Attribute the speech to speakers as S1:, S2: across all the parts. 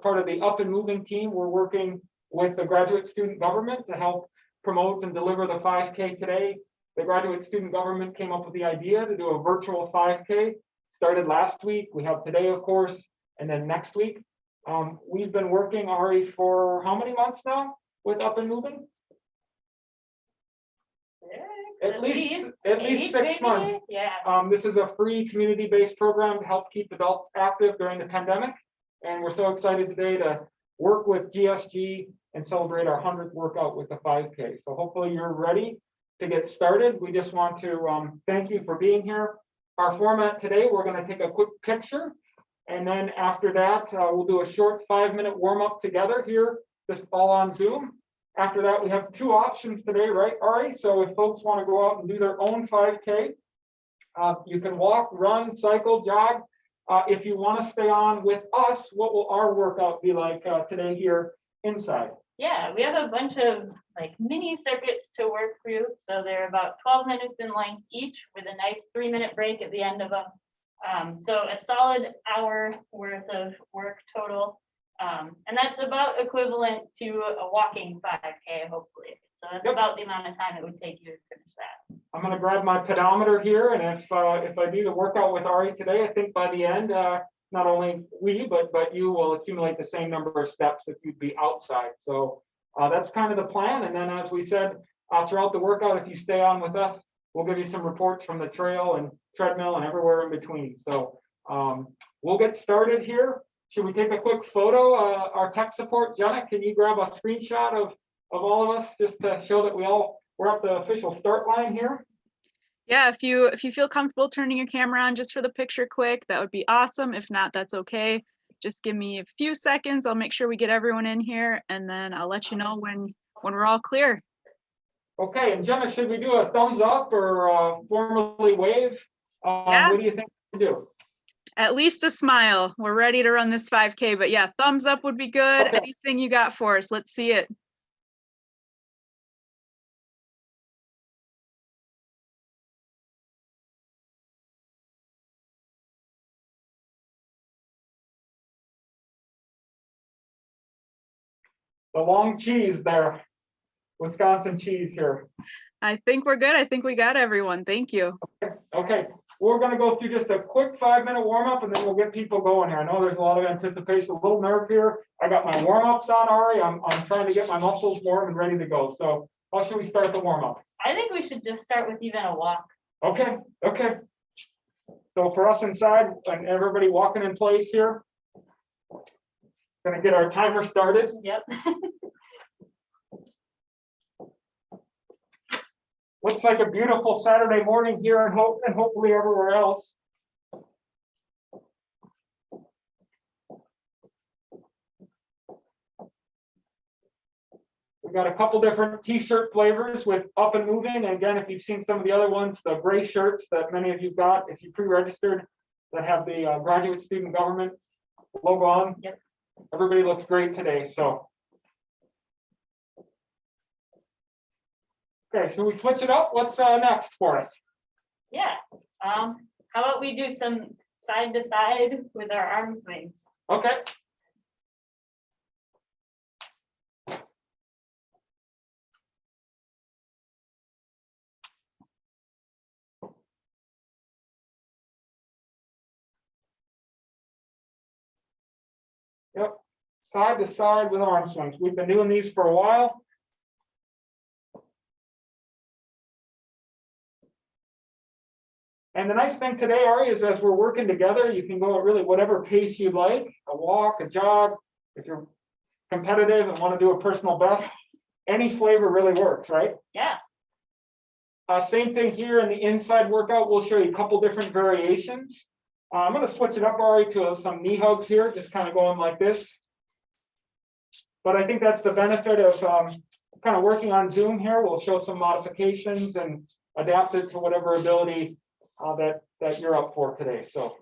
S1: part of the Up and Moving team. We're working with the graduate student government to help promote and deliver the 5K today. The graduate student government came up with the idea to do a virtual 5K. Started last week. We have today, of course, and then next week. We've been working, Ari, for how many months now with Up and Moving? At least 6 months.
S2: Yeah.
S1: This is a free community-based program to help keep adults active during the pandemic. And we're so excited today to work with GSG and celebrate our 100th workout with the 5K. So hopefully you're ready to get started. We just want to thank you for being here. Our format today, we're going to take a quick picture. And then after that, we'll do a short 5-minute warm-up together here, just all on Zoom. After that, we have 2 options today, right, Ari? So if folks want to go out and do their own 5K, you can walk, run, cycle, jog. If you want to stay on with us, what will our workout be like today here inside?
S2: Yeah, we have a bunch of like mini circuits to work through. So they're about 12 minutes in length each with a nice 3-minute break at the end of them. So a solid hour worth of work total. And that's about equivalent to a walking 5K, hopefully. So that's about the amount of time it would take you to finish that.
S1: I'm going to grab my pedometer here, and if I do the workout with Ari today, I think by the end, not only we, but you will accumulate the same number of steps if you'd be outside. So that's kind of the plan. And then, as we said, throughout the workout, if you stay on with us, we'll give you some reports from the trail and treadmill and everywhere in between. So we'll get started here. Should we take a quick photo? Our tech support, Jenna, can you grab a screenshot of all of us just to show that we're at the official start line here?
S3: Yeah, if you feel comfortable turning your camera on just for the picture quick, that would be awesome. If not, that's okay. Just give me a few seconds. I'll make sure we get everyone in here, and then I'll let you know when we're all clear.
S1: Okay, and Jenna, should we do a thumbs up or formally wave?
S3: Yeah.
S1: What do you think we should do?
S3: At least a smile. We're ready to run this 5K, but yeah, thumbs up would be good.
S1: Okay.
S3: Anything you got for us? Let's see it.
S1: The long cheese there, Wisconsin cheese here.
S3: I think we're good. I think we got everyone. Thank you.
S1: Okay, we're going to go through just a quick 5-minute warm-up, and then we'll get people going here. I know there's a lot of anticipation, a little nerve here. I got my warm-ups on, Ari. I'm trying to get my muscles warm and ready to go. So how should we start the warm-up?
S2: I think we should just start with even a walk.
S1: Okay. So for us inside and everybody walking in place here, going to get our timer started.
S2: Yep.
S1: Looks like a beautiful Saturday morning here and hopefully everywhere else. We've got a couple different t-shirt flavors with Up and Moving. And again, if you've seen some of the other ones, the gray shirts that many of you got, if you pre-registered, that have the graduate student government logo on.
S2: Yep.
S1: Everybody looks great today. So. Okay, so we switch it up. What's next for us?
S2: Yeah. How about we do some side to side with our arm swings?
S1: Okay. Yep, side to side with arm swings. We've been doing these for a while. And the nice thing today, Ari, is as we're working together, you can go at really whatever pace you like, a walk, a jog. If you're competitive and want to do a personal best, any flavor really works, right?
S2: Yeah.
S1: Same thing here in the inside workout. We'll show you a couple different variations. I'm going to switch it up, Ari, to some knee hugs here, just kind of going like this. But I think that's the benefit of kind of working on Zoom here. We'll show some modifications and adapt it to whatever ability that you're up for today. So.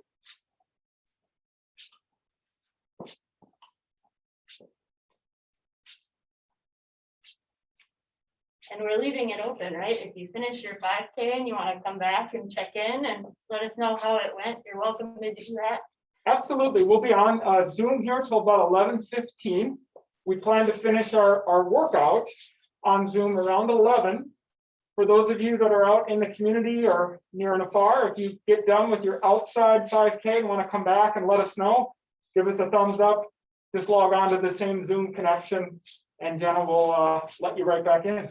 S2: And we're leaving it open, right? If you finish your 5K and you want to come back and check in and let us know how it went, you're welcome to do that.
S1: Absolutely. We'll be on Zoom here till about 11:15. We plan to finish our workout on Zoom around 11. For those of you that are out in the community or near and afar, if you get done with your outside 5K and want to come back and let us know, give us a thumbs up. Just log on to the same Zoom connection and Jenna will let you right back in.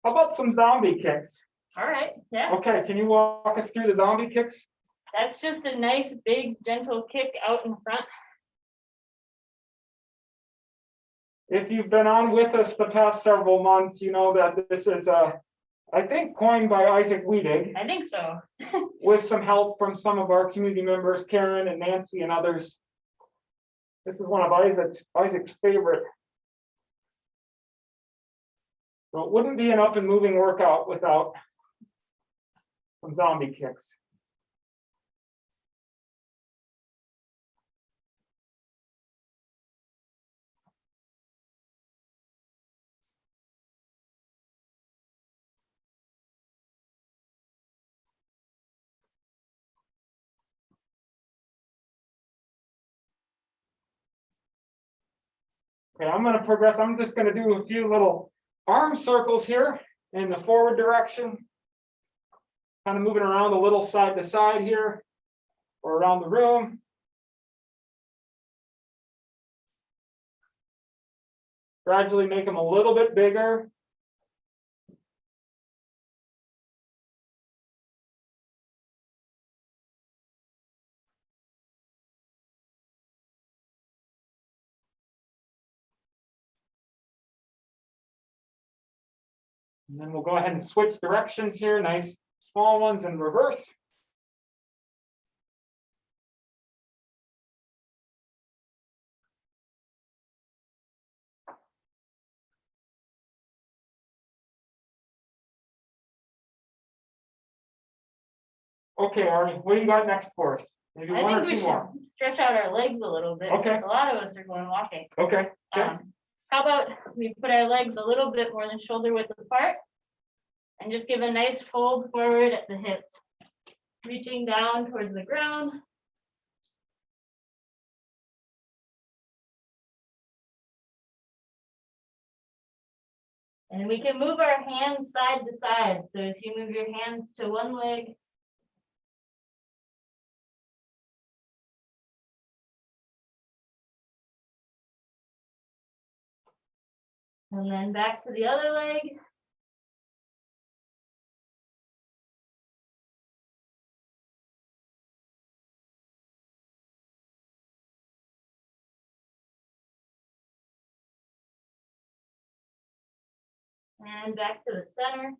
S1: How about some zombie kicks?
S2: All right, yeah.
S1: Okay, can you walk us through the zombie kicks?
S2: That's just a nice, big, gentle kick out in front.
S1: If you've been on with us the past several months, you know that this is I think coined by Isaac Weedig
S2: I think so.
S1: with some help from some of our community members, Karen and Nancy and others. This is one of Isaac's favorite. So it wouldn't be an up and moving workout without some zombie kicks. Okay, I'm going to progress. I'm just going to do a few little arm circles here in the forward direction. Kind of moving around a little side to side here or around the room. Gradually make them a little bit bigger. And then we'll go ahead and switch directions here. Nice small ones in reverse. Okay, Ari, what do you got next for us? Maybe
S2: I
S1: one
S2: think
S1: or
S2: we
S1: two
S2: should
S1: more.
S2: stretch out our legs a little bit.
S1: Okay.
S2: A lot of us are going walking.
S1: Okay. Okay.
S2: How about we put our legs a little bit more than shoulder width apart and just give a nice fold forward at the hips, reaching down towards the ground. And we can move our hands side to side. So if you move your hands to one leg, and then back to the other leg. And back to the center.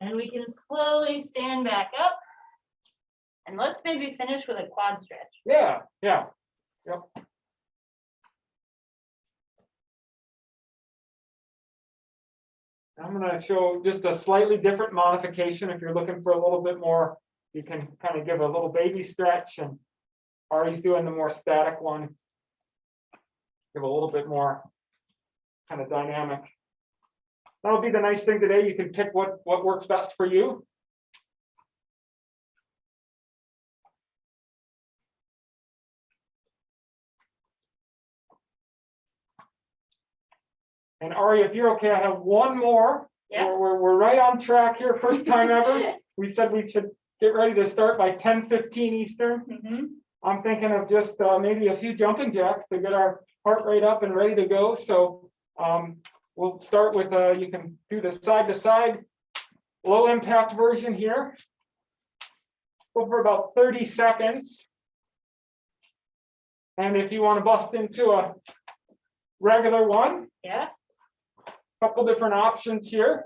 S2: And we can slowly stand back up. And let's maybe finish with a quad stretch.
S1: Yeah. Yeah. Yep. I'm going to show just a slightly different modification. If you're looking for a little bit more, you can kind of give a little baby stretch, and Ari's doing the more static one. Give a little bit more kind of dynamic. That'll be the nice thing today. You can pick what works best for you. And Ari, if you're okay, I have one more.
S2: Yeah.
S1: We're right on track here. First time ever. We said we should get ready to start by 10:15 Eastern.
S2: Mm-hmm.
S1: I'm thinking of just maybe a few jumping jacks to get our heart rate up and ready to go. So we'll start with, you can do the side to side, low impact version here. Go for about 30 seconds. And if you want to bust into a regular one,
S2: Yeah.
S1: couple different options here.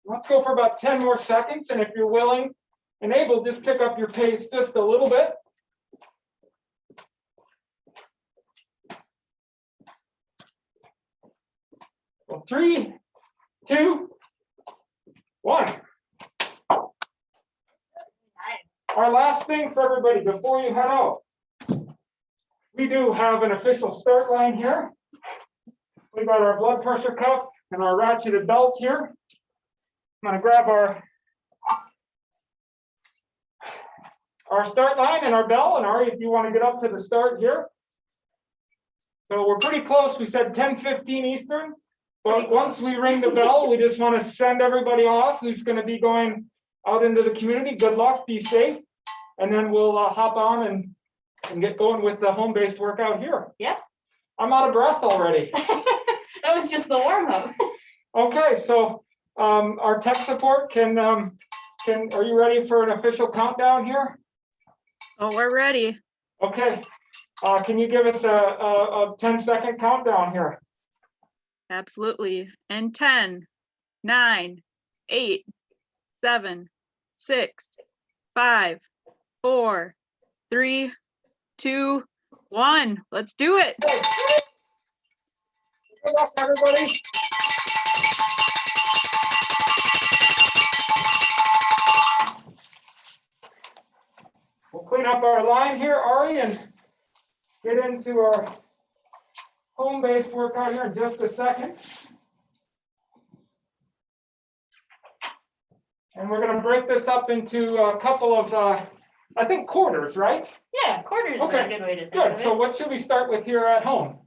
S1: Let's go for about 10 more seconds, and if you're willing and able, just pick up your pace just a little bit. So 3, 2, 1.
S2: Nice.
S1: Our last thing for everybody before you head out. We do have an official start line here. We've got our blood pressure cuff and our ratcheted belt here. I'm going to grab our start line and our bell, and Ari, if you want to get up to the start here. So we're pretty close. We said 10:15 Eastern, but once we ring the bell, we just want to send everybody off who's going to be going out into the community. Good luck, be safe, and then we'll hop on and get going with the home-based workout here.
S2: Yeah.
S1: I'm out of breath already.
S2: That was just the warm-up.
S1: Okay, so our tech support are you ready for an official countdown here?
S3: Oh, we're ready.
S1: Okay, can you give us a 10-second countdown here?
S3: Absolutely. And 10, 9, 8, 7, 6, 5, 4, 3, 2, 1. Let's do it.
S1: Good luck, everybody. We'll clean up our line here, Ari, and get into our home-based workout here in just a second. And we're going to break this up into a couple of, I think, quarters, right?
S2: Yeah, quarters is a
S1: Okay,
S2: good way to think
S1: Good.
S2: of
S1: So
S2: it.
S1: what should we start with here at home?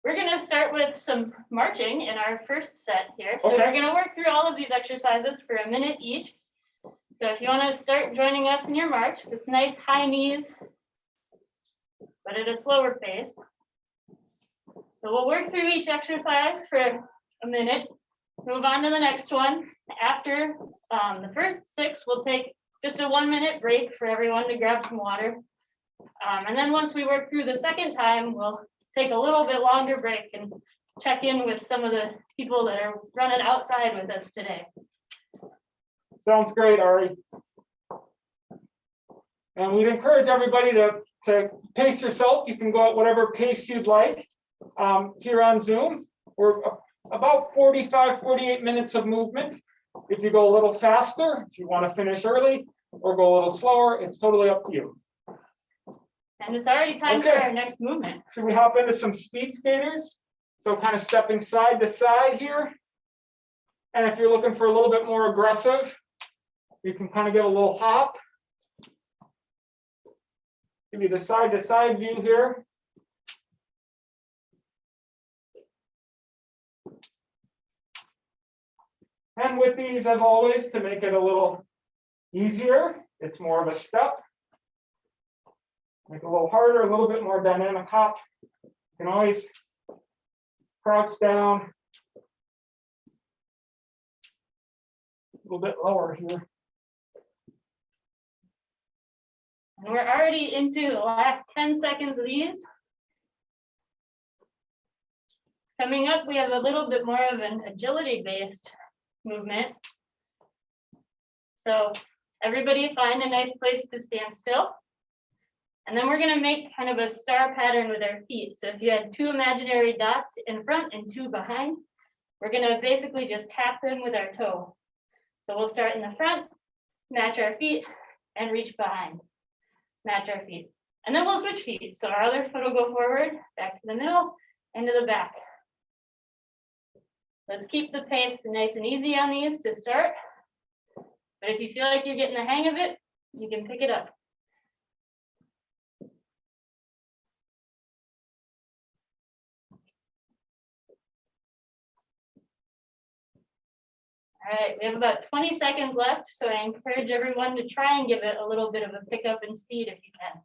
S2: We're gonna start with some marching in our first set here. So
S1: Okay.
S2: we're gonna work through all of these exercises for a minute each. So if you wanna start joining us in your march, it's nice high knees, but at a slower pace. So we'll work through each exercise for a minute, move on to the next one. After the first 6, we'll take just a 1-minute break for everyone to grab some water. And then once we work through the second time, we'll take a little bit longer break and check in with some of the people that are running outside with us today.
S1: Sounds great, Ari. And we'd encourage everybody to pace yourself. You can go at whatever pace you'd like. Here on Zoom, we're about 45, 48 minutes of movement. If you go a little faster, if you want to finish early, or go a little slower, it's totally up to you.
S2: And it's already time for
S1: Okay.
S2: our next movement.
S1: Should we hop into some speed skaters? So kind of stepping side to side here. And if you're looking for a little bit more aggressive, you can kind of get a little hop. Give you the side to side view here. And with these, as always, to make it a little easier, it's more of a step. Make it a little harder, a little bit more dynamic hop. You can always crouch down. A little bit lower here.
S2: And we're already into the last 10 seconds of these. Coming up, we have a little bit more of an agility-based movement. So everybody find a nice place to stand still. And then we're gonna make kind of a star pattern with our feet. So if you had 2 imaginary dots in front and 2 behind, we're gonna basically just tap them with our toe. So we'll start in the front, match our feet, and reach behind, match our feet. And then we'll switch feet. So our other foot will go forward, back to the middle, and to the back. Let's keep the pace nice and easy on these to start. But if you feel like you're getting the hang of it, you can pick it up. All right, we have about 20 seconds left, so I encourage everyone to try and give it a little bit of a pickup in speed if you can.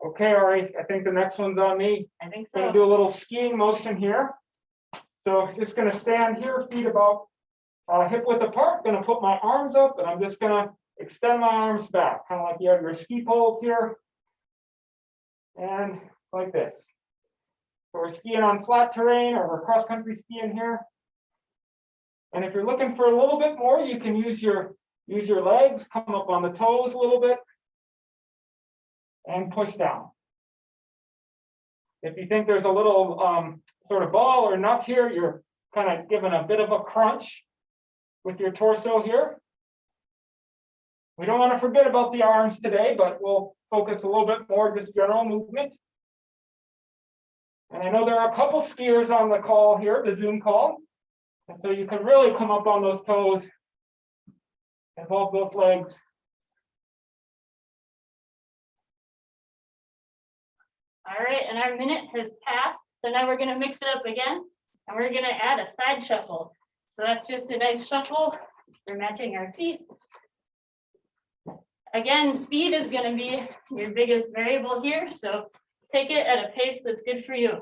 S1: Okay, Ari, I think the next one's on me.
S2: I think
S1: Gonna
S2: so.
S1: do a little skiing motion here. So just gonna stand here, feet about hip width apart, gonna put my arms up, and I'm just gonna extend my arms back, kind of like you have your ski poles here. And like this. So we're skiing on flat terrain, or we're cross-country skiing here. And if you're looking for a little bit more, you can use your legs, come up on the toes a little bit, and push down. If you think there's a little sort of ball or nut here, you're kind of giving a bit of a crunch with your torso here. We don't want to forget about the arms today, but we'll focus a little bit more just general movement. And I know there are a couple skiers on the call here, the Zoom call. And so you can really come up on those toes, involve those legs.
S2: All right, and our minute has passed. So now we're going to mix it up again, and we're going to add a side shuffle. So that's just a nice shuffle. We're matching our feet. Again, speed is going to be your biggest variable here. So take it at a pace that's good for you.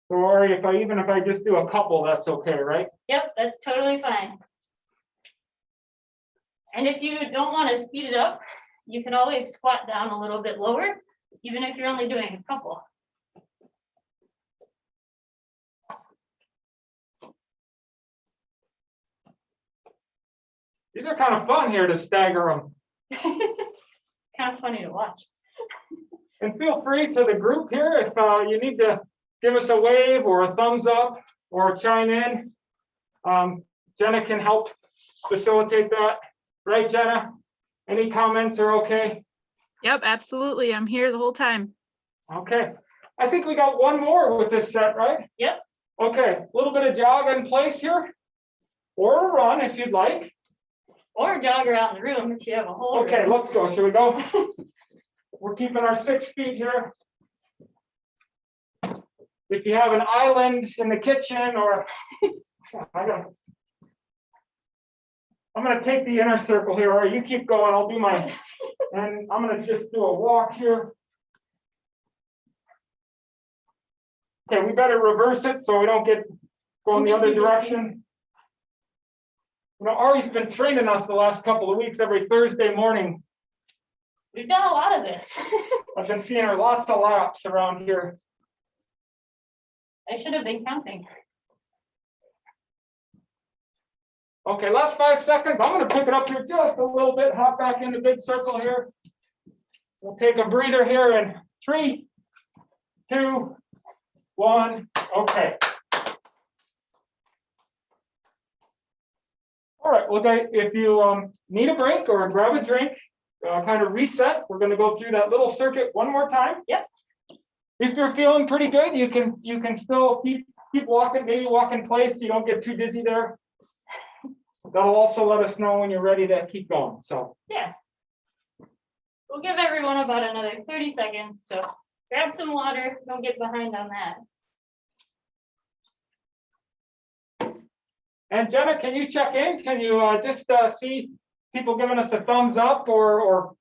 S1: Or even if I just do a couple, that's okay, right?
S2: Yep, that's totally fine. And if you don't want to speed it up, you can always squat down a little bit lower, even if you're only doing a couple.
S1: These are kind of fun here to stagger them.
S2: Kind of funny to watch.
S1: And feel free to the group here if you need to give us a wave or a thumbs up or chime in. Jenna can help facilitate that. Right, Jenna? Any comments are okay?
S3: Yep, absolutely. I'm here the whole time.
S1: Okay. I think we got one more with this set, right?
S2: Yep.
S1: Okay, a little bit of jog in place here. Or a run if you'd like.
S2: Or jog around the room if you have a whole
S1: Okay,
S2: room.
S1: let's go. Shall we go? We're keeping our 6 feet here. If you have an island in the kitchen or I'm going to take the inner circle here, or you keep going. I'll do my, and I'm going to just do a walk here. Okay, we better reverse it so we don't get going the other direction. You know, Ari's been training us the last couple of weeks every Thursday morning.
S2: We've done a lot of this.
S1: I've been seeing her lots of laps around here.
S2: I should have been counting.
S1: Okay, last 5 seconds. I'm going to pick it up here just a little bit, hop back in the big circle here. We'll take a breather here in 3, 2, 1. Okay. All right, well, if you need a break or grab a drink, kind of reset, we're going to go through that little circuit one more time.
S2: Yep.
S1: If you're feeling pretty good, you can still keep walking, maybe walk in place so you don't get too dizzy there. That'll also let us know when you're ready to keep going. So
S2: Yeah. We'll give everyone about another 30 seconds. So grab some water. Don't get behind on that.
S1: And Jenna, can you check in? Can you just see people giving us a thumbs up or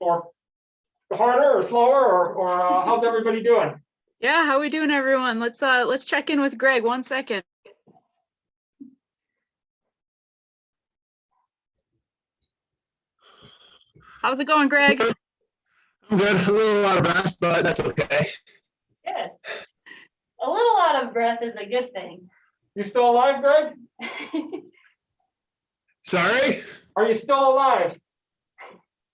S1: harder or slower or how's everybody doing?
S3: Yeah, how we doing, everyone? Let's check in with Greg. 1 second. How's it going, Greg?
S4: I'm good. A little out of breath, but that's okay.
S2: Good. A little out of breath is a good thing.
S1: You still alive, Greg?
S4: Sorry?
S1: Are you still alive?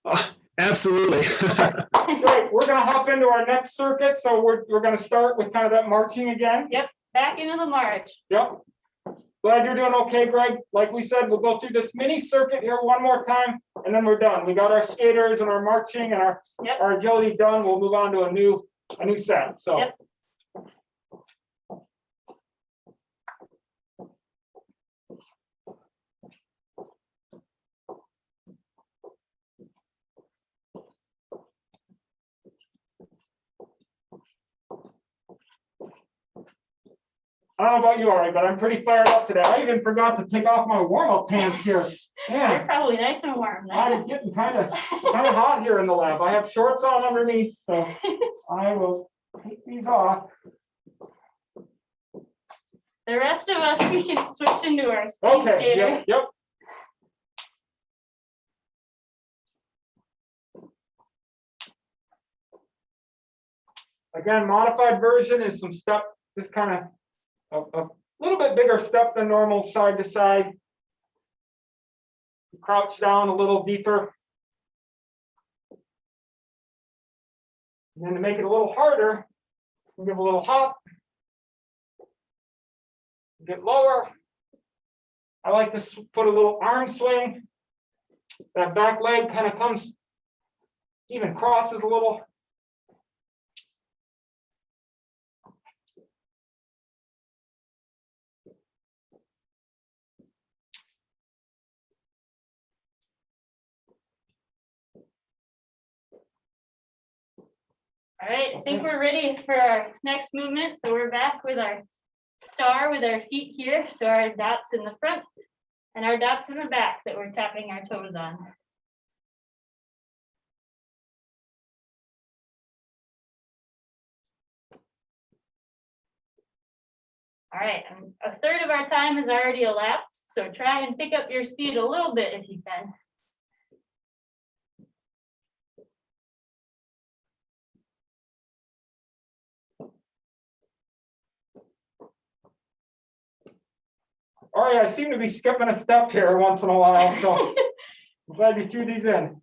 S4: Oh, absolutely.
S1: Great. We're going to hop into our next circuit. So we're going to start with kind of that marching again.
S2: Yep. Back into the march.
S1: Yep. Glad you're doing okay, Greg. Like we said, we'll go through this mini circuit here one more time, and then we're done. We got our skaters and our marching and our agility done. We'll move on to a new set. So.
S2: Yep.
S1: I don't know about you, Ari, but I'm pretty fired up today. I even forgot to take off my warm-up pants here.
S2: They're
S1: Man,
S2: probably nice and warm now.
S1: I'm getting kind of hot here in the lab. I have shorts on underneath, so I will take these off.
S2: The rest of us, we can switch into our speed
S1: Okay,
S2: skater.
S1: yep. Again, modified version is some step, just kind of a little bit bigger step than normal side to side. Crouch down a little deeper. And then to make it a little harder, we'll give a little hop. Get lower. I like to put a little arm swing. That back leg kind of comes, even crosses a little.
S2: All right, I think we're ready for our next movement. So we're back with our star with our feet here. So our dots in the front and our dots in the back that we're tapping our toes on. All right, and a third of our time has already elapsed. So try and pick up your speed a little bit if you can.
S1: All right, I seem to be skipping a step here once in a while, so I'm glad you threw these in.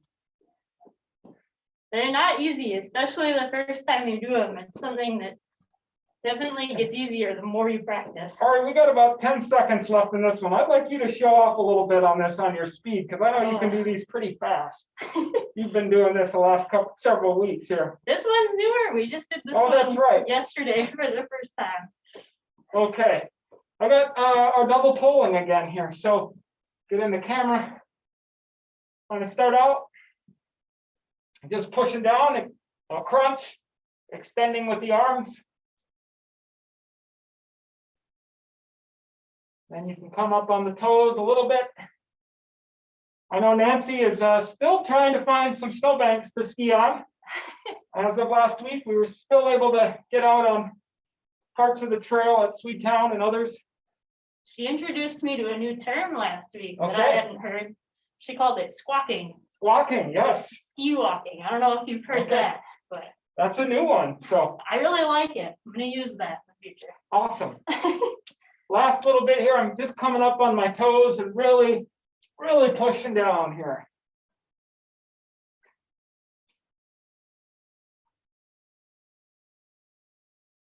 S2: They're not easy, especially the first time you do them. It's something that definitely gets easier the more you practice.
S1: All right, we got about 10 seconds left in this one. I'd like you to show off a little bit on this on your speed, because I know you can do these pretty fast. You've been doing this the last several weeks here.
S2: This one's newer. We just did this
S1: Oh,
S2: one
S1: that's right.
S2: yesterday for the first time.
S1: Okay, I got our double polling again here. So get in the camera. I'm going to start out just pushing down, a crunch, extending with the arms. Then you can come up on the toes a little bit. I know Nancy is still trying to find some snowbanks to ski on. As of last week, we were still able to get out on parts of the trail at Sweet Town and others.
S2: She introduced me to a new term last week that I
S1: Okay.
S2: hadn't heard. She called it squawking.
S1: Squawking, yes,
S2: Ski walking. I don't know if you've heard
S1: Okay.
S2: that, but
S1: that's a new one. So
S2: I really like it. I'm gonna use that in the future.
S1: awesome. Last little bit here, I'm just coming up on my toes and really pushing down here.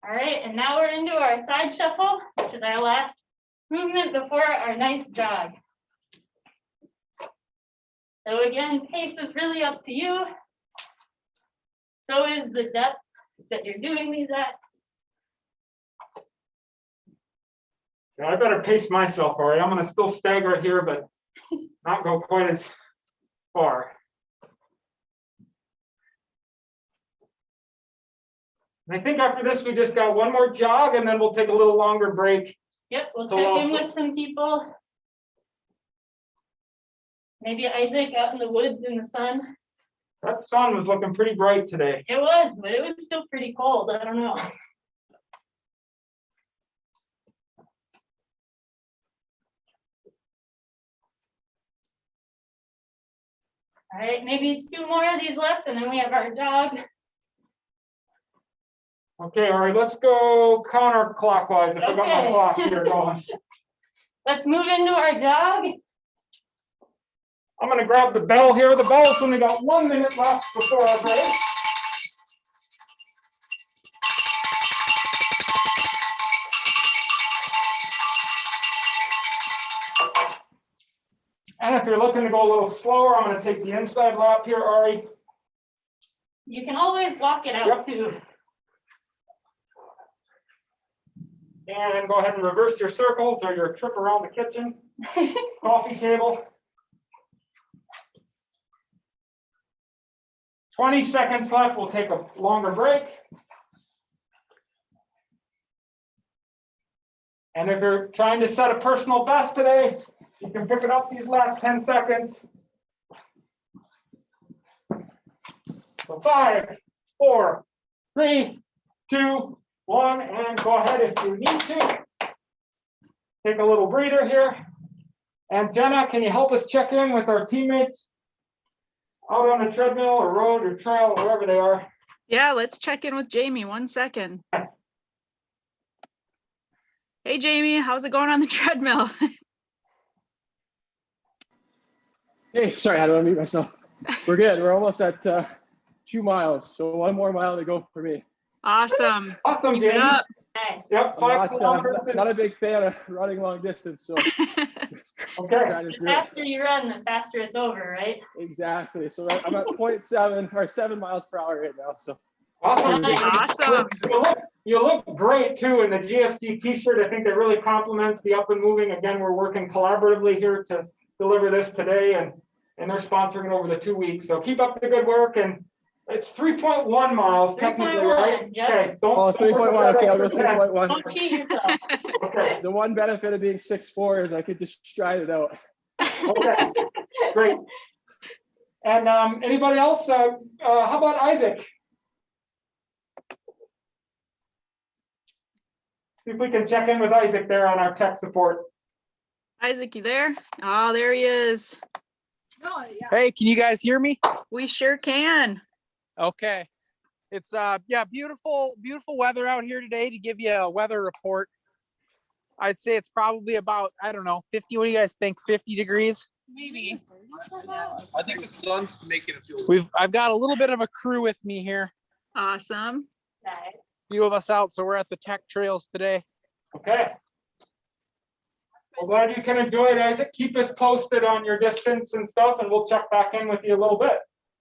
S2: All right, and now we're into our side shuffle, which is our last movement before our nice jog. So again, pace is really up to you. So is the depth that you're doing these at.
S1: Yeah, I better pace myself, all right? I'm gonna still stagger here, but not go quite as far. And I think after this, we just got one more jog and then we'll take a little longer break.
S2: Yep, we'll
S1: So,
S2: check in with some people. Maybe Isaac out in the woods in the sun.
S1: That sun was looking pretty bright today.
S2: It was, but it was still pretty cold. I don't know. All right, maybe 2 more of these left and then we have our jog.
S1: Okay, all right, let's go counterclockwise. If I got my
S2: Okay.
S1: clock here going.
S2: Let's move into our jog.
S1: I'm gonna grab the bell here. The bell's only got 1 minute left before our break. And if you're looking to go a little slower, I'm gonna take the inside lap here, Ari.
S2: You can always walk it out
S1: Yep.
S2: too.
S1: And go ahead and reverse your circles or your trip around the kitchen, coffee table. 20 seconds left, we'll take a longer break. And if you're trying to set a personal best today, you can pick it up these last 10 seconds. So 5, 4, 3, 2, 1, and go ahead if you need to. Take a little breather here. And Jenna, can you help us check in with our teammates out on the treadmill or road or trail or wherever they are?
S3: Yeah, let's check in with Jamie. 1 second. Hey, Jamie, how's it going on the treadmill?
S5: Hey, sorry, I had to unmute myself. We're good. We're almost at 2 miles, so 1 more mile to go for me.
S3: Awesome.
S1: Awesome,
S3: Keep it
S1: Jamie.
S3: up.
S2: Nice.
S1: Yep,
S5: I'm
S1: 5 kilometers.
S5: not a big fan of running long distance, so
S1: Okay,
S5: trying to
S2: The
S5: do it.
S2: faster you run, the faster it's over, right?
S5: Exactly. So I'm at 0.7 or 7 miles per hour right now. So
S1: awesome.
S2: Nice.
S3: Awesome.
S1: You look great too in the GSG t-shirt. I think that really complements the up and moving. Again, we're working collaboratively here to deliver this today, and they're sponsoring it over the 2 weeks. So keep up the good work, and it's 3.1 miles technically, right?
S2: 3.1, yep.
S1: Okay, don't.
S5: 3.1. Okay, I'll go 3.1.
S2: Don't cheat yourself.
S1: Okay,
S5: The one benefit of being 6'4" is I could just stride it out.
S1: okay, great. And anybody else? How about Isaac? See if we can check in with Isaac there on our tech support.
S3: Isaac, you there? Oh, there he is.
S6: Hey, can you guys hear me?
S3: We sure can.
S6: Okay. It's yeah, beautiful weather out here today. To give you a weather report, I'd say it's probably about, I don't know, 50. What do you guys think? 50 degrees?
S2: Maybe.
S7: I think the sun's making it feel.
S6: I've got a little bit of a crew with me here.
S3: Awesome.
S2: Nice.
S6: Few of us out, so we're at the tech trails today.
S1: Okay. Well, glad you can enjoy it, Isaac. Keep us posted on your distance and stuff, and we'll check back in with you a little bit.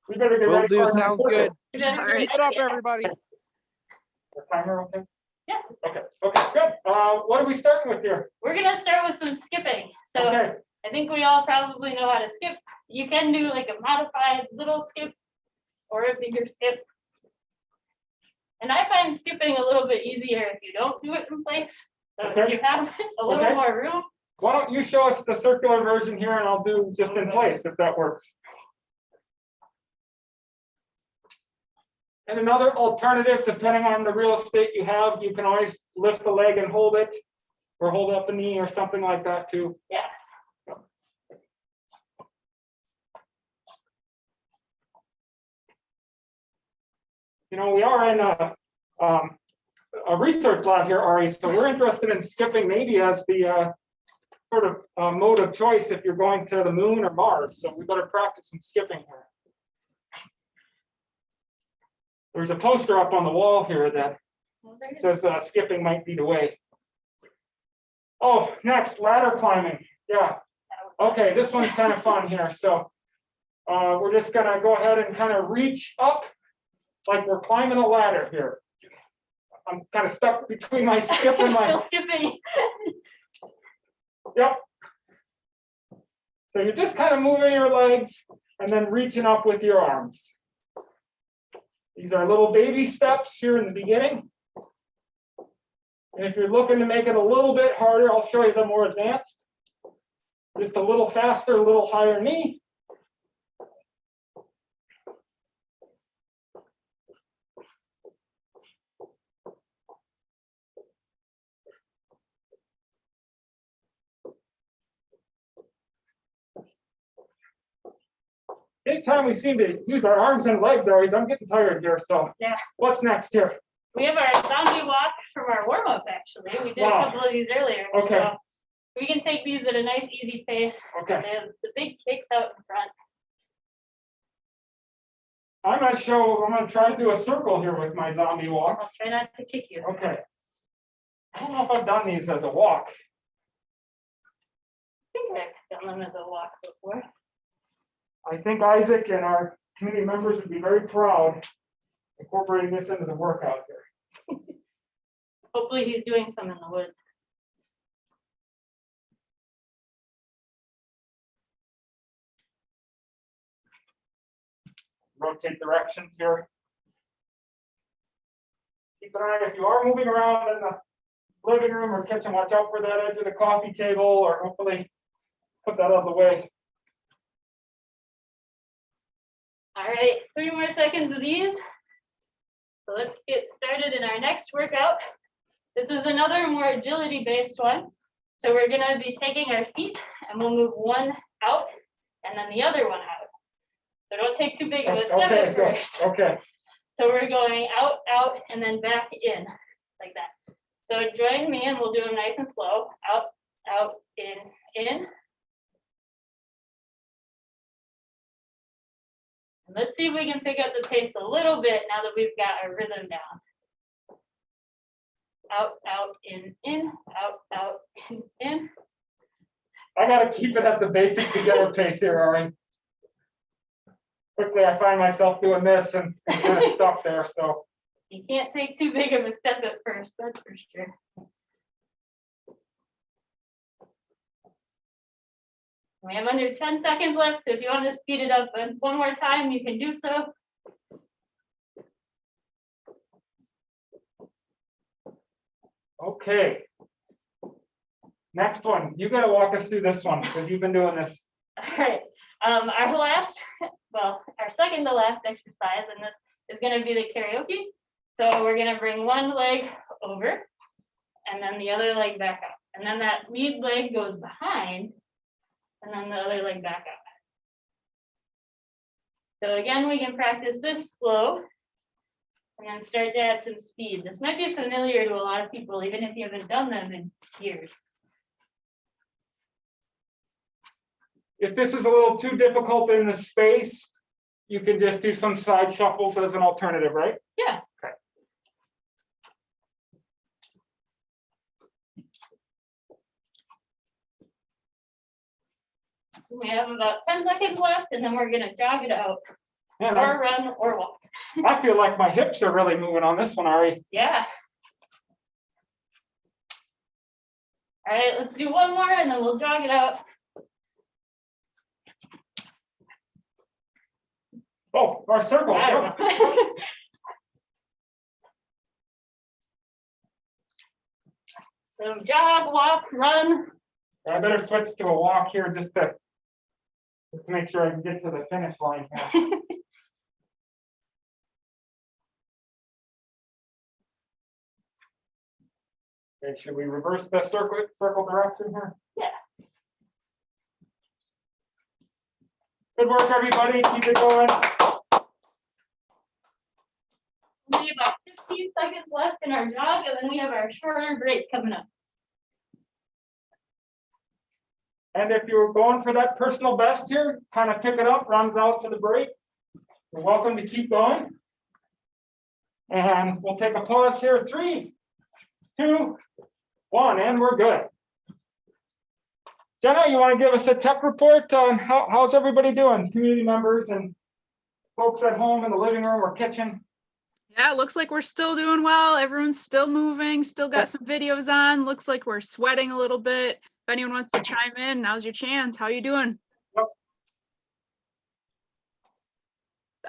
S1: We better get
S6: Will
S1: ready.
S6: do.
S1: for our
S6: Sounds
S1: next
S6: good.
S1: visit.
S3: All right.
S6: Keep it up, everybody.
S1: The timer, okay?
S2: Yeah.
S1: Okay, good. What are we starting with here?
S2: We're gonna start with some skipping. So
S1: Okay,
S2: I think we all probably know how to skip. You can do like a modified little skip or a bigger skip. And I find skipping a little bit easier if you don't do it in place. So if
S1: Okay.
S2: you have a little
S1: Okay.
S2: more room.
S1: why don't you show us the circular version here, and I'll do just in place if that works. And another alternative, depending on the real estate you have, you can always lift the leg and hold it, or hold up a knee or something like that too.
S2: Yeah.
S1: You know, we are in a research lab here, Ari, so we're interested in skipping maybe as the sort of mode of choice if you're going to the moon or Mars. So we better practice some skipping here. There's a poster up on the wall here that
S2: Well, there it is.
S1: says skipping might be the way. Oh, next, ladder climbing. Yeah. Okay, this one's kind of fun here. So we're just gonna go ahead and kind of reach up like we're climbing a ladder here. I'm kind of stuck between my skip
S2: You're
S1: and
S2: still
S1: my,
S2: skipping.
S1: yep. So you're just kind of moving your legs and then reaching up with your arms. These are little baby steps here in the beginning. And if you're looking to make it a little bit harder, I'll show you the more advanced. Just a little faster, a little higher knee. Anytime we seem to use our arms and legs, always, I'm getting tired here. So
S2: Yeah.
S1: What's next here?
S2: We have our zombie walk from our warm up actually. We did
S1: Wow.
S2: a couple of these earlier.
S1: Okay.
S2: So we can take these at a nice easy pace.
S1: Okay.
S2: They have the big kicks out in front.
S1: I'm gonna try to do a circle here with my zombie walk.
S2: I'll try not to kick you.
S1: Okay. I don't know if I've done these as a walk.
S2: I think I've done them as a walk before.
S1: I think Isaac and our community members would be very proud incorporating this into the workout here.
S2: Hopefully he's doing some in the woods.
S1: Rotate directions here. Keep an eye, if you are moving around in the living room or kitchen, watch out for that edge of the coffee table, or hopefully put that out of the way.
S2: All right, 3 more seconds of these. So let's get started in our next workout. This is another more agility based one. So we're gonna be taking our feet and we'll move one out and then the other one out. So don't take too big of a step
S1: Okay,
S2: at
S1: good.
S2: first.
S1: Okay,
S2: So we're going out, out, and then back in, like that. So join me and we'll do them nice and slow. Out, out, in, Let's see if we can pick up the pace a little bit now that we've got our rhythm down. Out, out, in, out, in.
S1: I gotta keep it at the basic beginner pace here, Ari. Quickly, I find myself doing this and kind of stuck there, so.
S2: You can't take too big of a step at first, that's for sure. We have under 10 seconds left, so if you want to speed it up one more time, you can do so.
S1: Okay. Next one, you gotta walk us through this one, because you've been doing this.
S2: All right, our last, well, our second to last exercise, and this is gonna be the karaoke. So we're gonna bring one leg over, and then the other leg back up. And then that lead leg goes behind, and then the other leg back up. So again, we can practice this slow, and then start to add some speed. This might be familiar to a lot of people, even if you haven't done them in years.
S1: If this is a little too difficult in the space, you can just do some side shuffles as an alternative, right?
S2: Yeah.
S1: Okay.
S2: We have about 10 seconds left, and then we're gonna jog it out,
S1: Man,
S2: or run, or walk.
S1: I feel like my hips are really moving on this one, Ari.
S2: Yeah. All right, let's do one more, and then we'll jog it out.
S1: Oh, our circles.
S2: I
S1: Yep.
S2: don't know. So jog, walk, run.
S1: I better switch to a walk here just to make sure I can get to the finish line here. Okay, should we reverse the circle direction here?
S2: Yeah.
S1: Good work, everybody. Keep it going.
S2: We have about 15 seconds left in our jog, and then we have our shorter break coming up.
S1: And if you're going for that personal best here, kind of pick it up, runs out to the break. You're welcome to keep going. And we'll take a pause here. 3, 2, 1, and we're good. Jenna, you want to give us a tech report on how's everybody doing? Community members and folks at home in the living room or kitchen?
S3: Yeah, it looks like we're still doing well. Everyone's still moving, still got some videos on. Looks like we're sweating a little bit. If anyone wants to chime in, now's your chance. How you doing?
S1: Yep.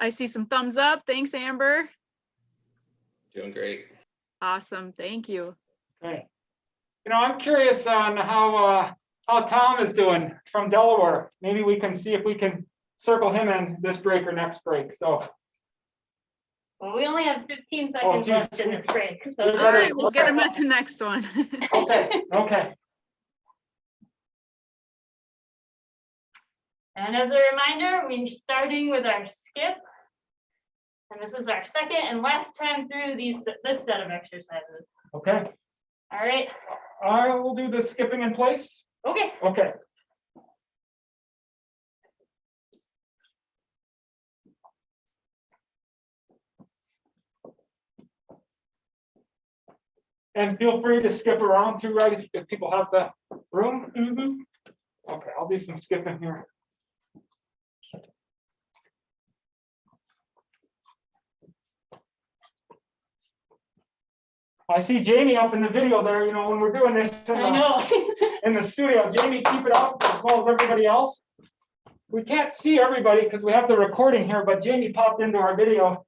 S3: I see some thumbs up. Thanks, Amber.
S8: Doing great.
S3: Awesome. Thank you.
S1: Okay. You know, I'm curious on how Tom is doing from Delaware. Maybe we can see if we can circle him in this break or next break. So.
S2: Well, we only have 15 seconds
S1: geez.
S2: left in this break. So
S3: All right, we'll get him at the next one.
S1: Okay. Okay.
S2: And as a reminder, we're starting with our skip. And this is our second and last time through this set of exercises.
S1: Okay.
S2: All right.
S1: I will do the skipping in place.
S2: Okay.
S1: Okay. And feel free to skip around too, right? If people have the room.
S2: Mm-hmm.
S1: Okay, I'll do some skipping here. I see Jamie up in the video there, you know, when we're doing this
S2: I know.
S1: in the studio. Jamie, keep it up as well as everybody else. We can't see everybody because we have the recording here, but Jamie popped into our video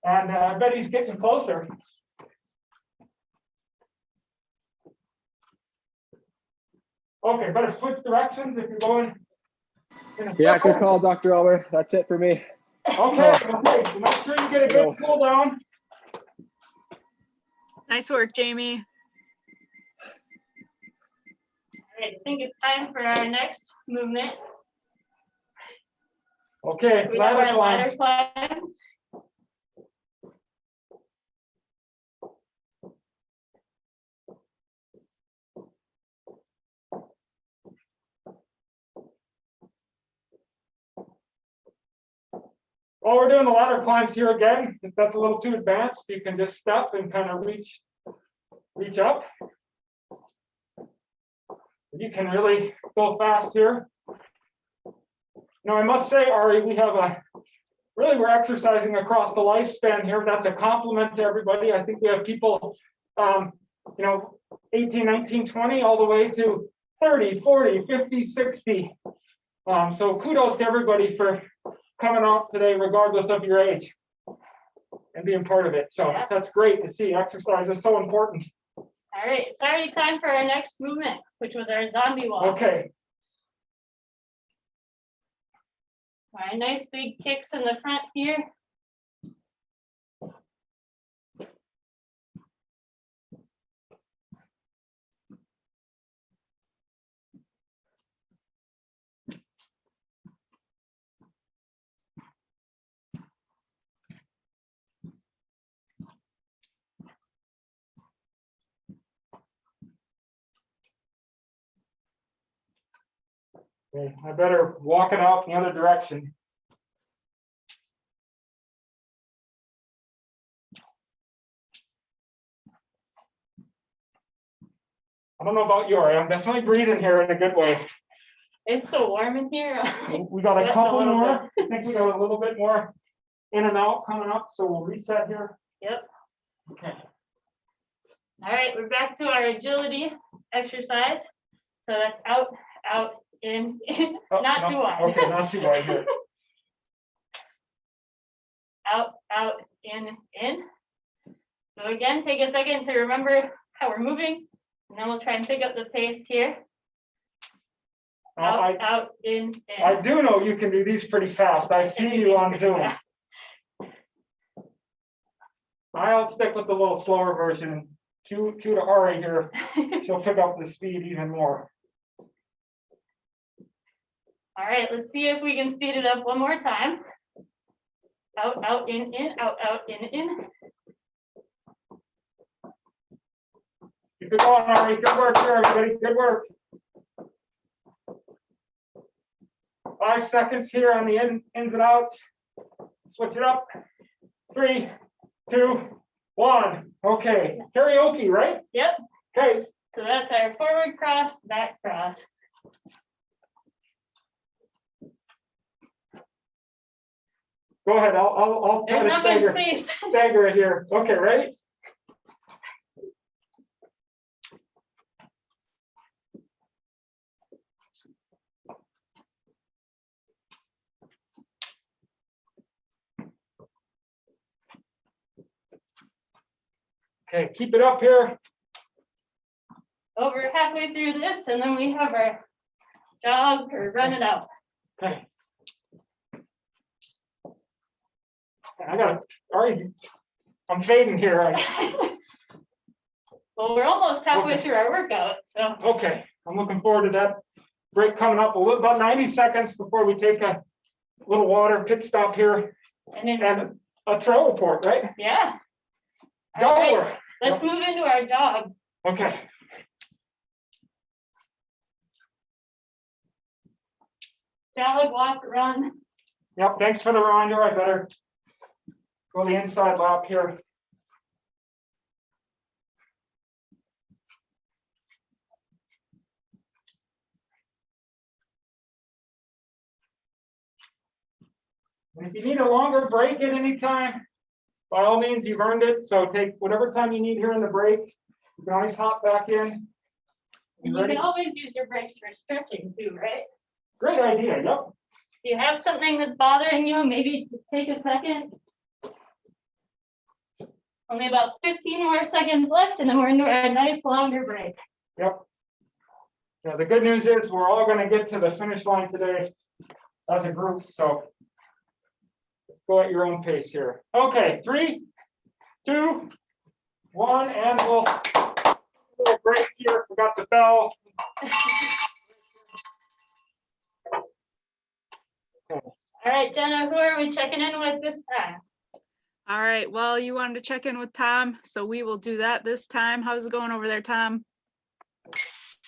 S1: and I bet he's getting closer. Okay, better switch directions if you're going.
S5: Yeah, good call, Dr. Elmer. That's it for me.
S1: Okay, okay. So make sure you get a good cool down.
S3: Nice work, Jamie.
S2: All right, I think it's time for our next movement.
S1: Okay,
S2: We have
S1: ladder
S2: our ladder
S1: climb.
S2: climb.
S1: While we're doing the ladder climbs here again, if that's a little too advanced, you can just step and kind of reach up. You can really go fast here. Now, I must say, Ari, we have we're exercising across the lifespan here. That's a compliment to everybody. I think we have people, 18, 19, 20, all the way to 30, 40, 50, 60. So kudos to everybody for coming out today, regardless of your age, and being part of it. So that's great to see. Exercise is so important.
S2: All right, it's already time for our next movement, which was our zombie walk.
S1: Okay.
S2: All right, nice big kicks in the front here.
S1: Okay, I better walk it out in the other direction. I don't know about you, I'm definitely breathing here in a good way.
S2: It's so warm in here.
S1: We got a
S2: Sweating
S1: couple
S2: little
S1: more. I think we got a little bit more in and out coming up, so we'll reset here.
S2: Yep.
S1: Okay.
S2: All right, we're back to our agility exercise. So that's out, out, in,
S1: Oh,
S2: not
S1: no,
S2: too wide.
S1: Okay, not too wide here.
S2: Out, in. So again, take a second to remember how we're moving, and then we'll try and pick up the pace here.
S1: Now,
S2: Out, in.
S1: I do know you can do these pretty fast. I see you on Zoom. I'll stick with the little slower version. Cue to Ari here. She'll pick up the speed even more.
S2: All right, let's see if we can speed it up one more time. Out, in, out, in.
S1: Keep it going, Ari. Good work here, everybody. Good work. 5 seconds here on the ins and outs. Switch it up. 3, 2, 1. Okay. Karaoke, right?
S2: Yep.
S1: Okay.
S2: So that's our forward cross, back cross.
S1: Go ahead. I'll try
S2: There's
S1: to
S2: not much
S1: stagger,
S2: space.
S1: stagger it here. Okay, ready? Okay, keep it up here.
S2: Over halfway through this, and then we have our jog or run it out.
S1: Okay. I got it. I'm fading here.
S2: Well, we're almost halfway
S1: Okay.
S2: through our workout, so.
S1: Okay, I'm looking forward to that break coming up. About 90 seconds before we take a little water pit stop here
S2: And then,
S1: and a trail report, right?
S2: yeah.
S1: Go
S2: All right,
S1: over.
S2: let's move into our jog.
S1: Okay.
S2: Jog, walk, run.
S1: Yep, thanks for the reminder. I better go the inside lap here. And if you need a longer break at any time, by all means, you've earned it. So take whatever time you need here in the break. You can always hop back in.
S2: And
S1: You
S2: you
S1: ready?
S2: can always use your breaks for stretching too, right?
S1: Great idea. Yep.
S2: If you have something that's bothering you, maybe just take a second. Only about 15 more seconds left, and then we're into a nice longer break.
S1: Yep. Yeah, the good news is we're all going to get to the finish line today as a group. So let's go at your own pace here. Okay, 3, 2, 1, and we'll break here. Forgot the bell.
S2: All right, Jenna, who are we checking in with this time?
S3: All right, well, you wanted to check in with Tom, so we will do that this time. How's it going over there, Tom?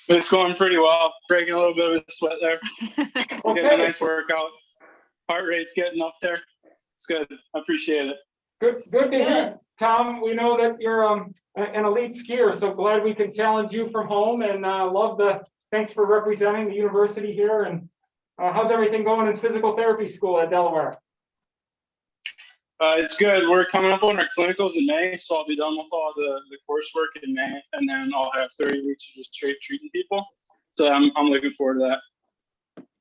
S9: It's going pretty well. Breaking a little bit of a sweat there. Getting a nice workout. Heart rate's getting up there. It's good. I appreciate it.
S1: Good to hear. Tom, we know that you're an elite skier, so glad we can challenge you from home, and thanks for representing the university here. And how's everything going in physical therapy school at Delaware?
S9: It's good. We're coming up on our clinicals in May, so I'll be done with all the coursework in May, and then I'll have 30 weeks of just straight treating people. So I'm looking forward to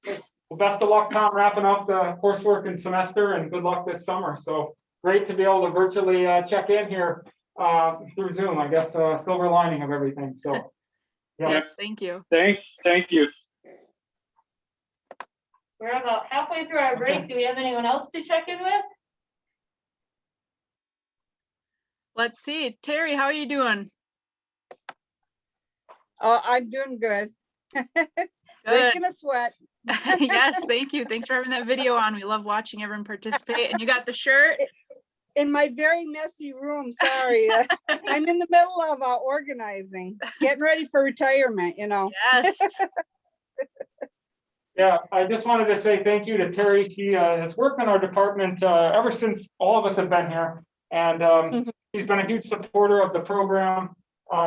S9: that.
S1: Well, best of luck, Tom, wrapping up the coursework and semester, and good luck this summer. So great to be able to virtually check in here through Zoom. I guess silver lining of everything. So yeah.
S3: Yes, thank you.
S9: Thank you.
S2: We're about halfway through our break.
S1: Okay.
S2: Do we have anyone else to check in with?
S3: Let's see. Terry, how are you doing?
S10: Oh, I'm doing good.
S3: Good.
S10: Breaking a sweat.
S3: Yes, thank you. Thanks for having that video on. We love watching everyone participate. And you got the shirt?
S10: In my very messy room, sorry. I'm in the middle of organizing, getting ready for retirement, you know.
S3: Yes.
S1: Yeah, I just wanted to say thank you to Terry. She has worked in our department ever since all of us have been here. And he's been a huge supporter of the program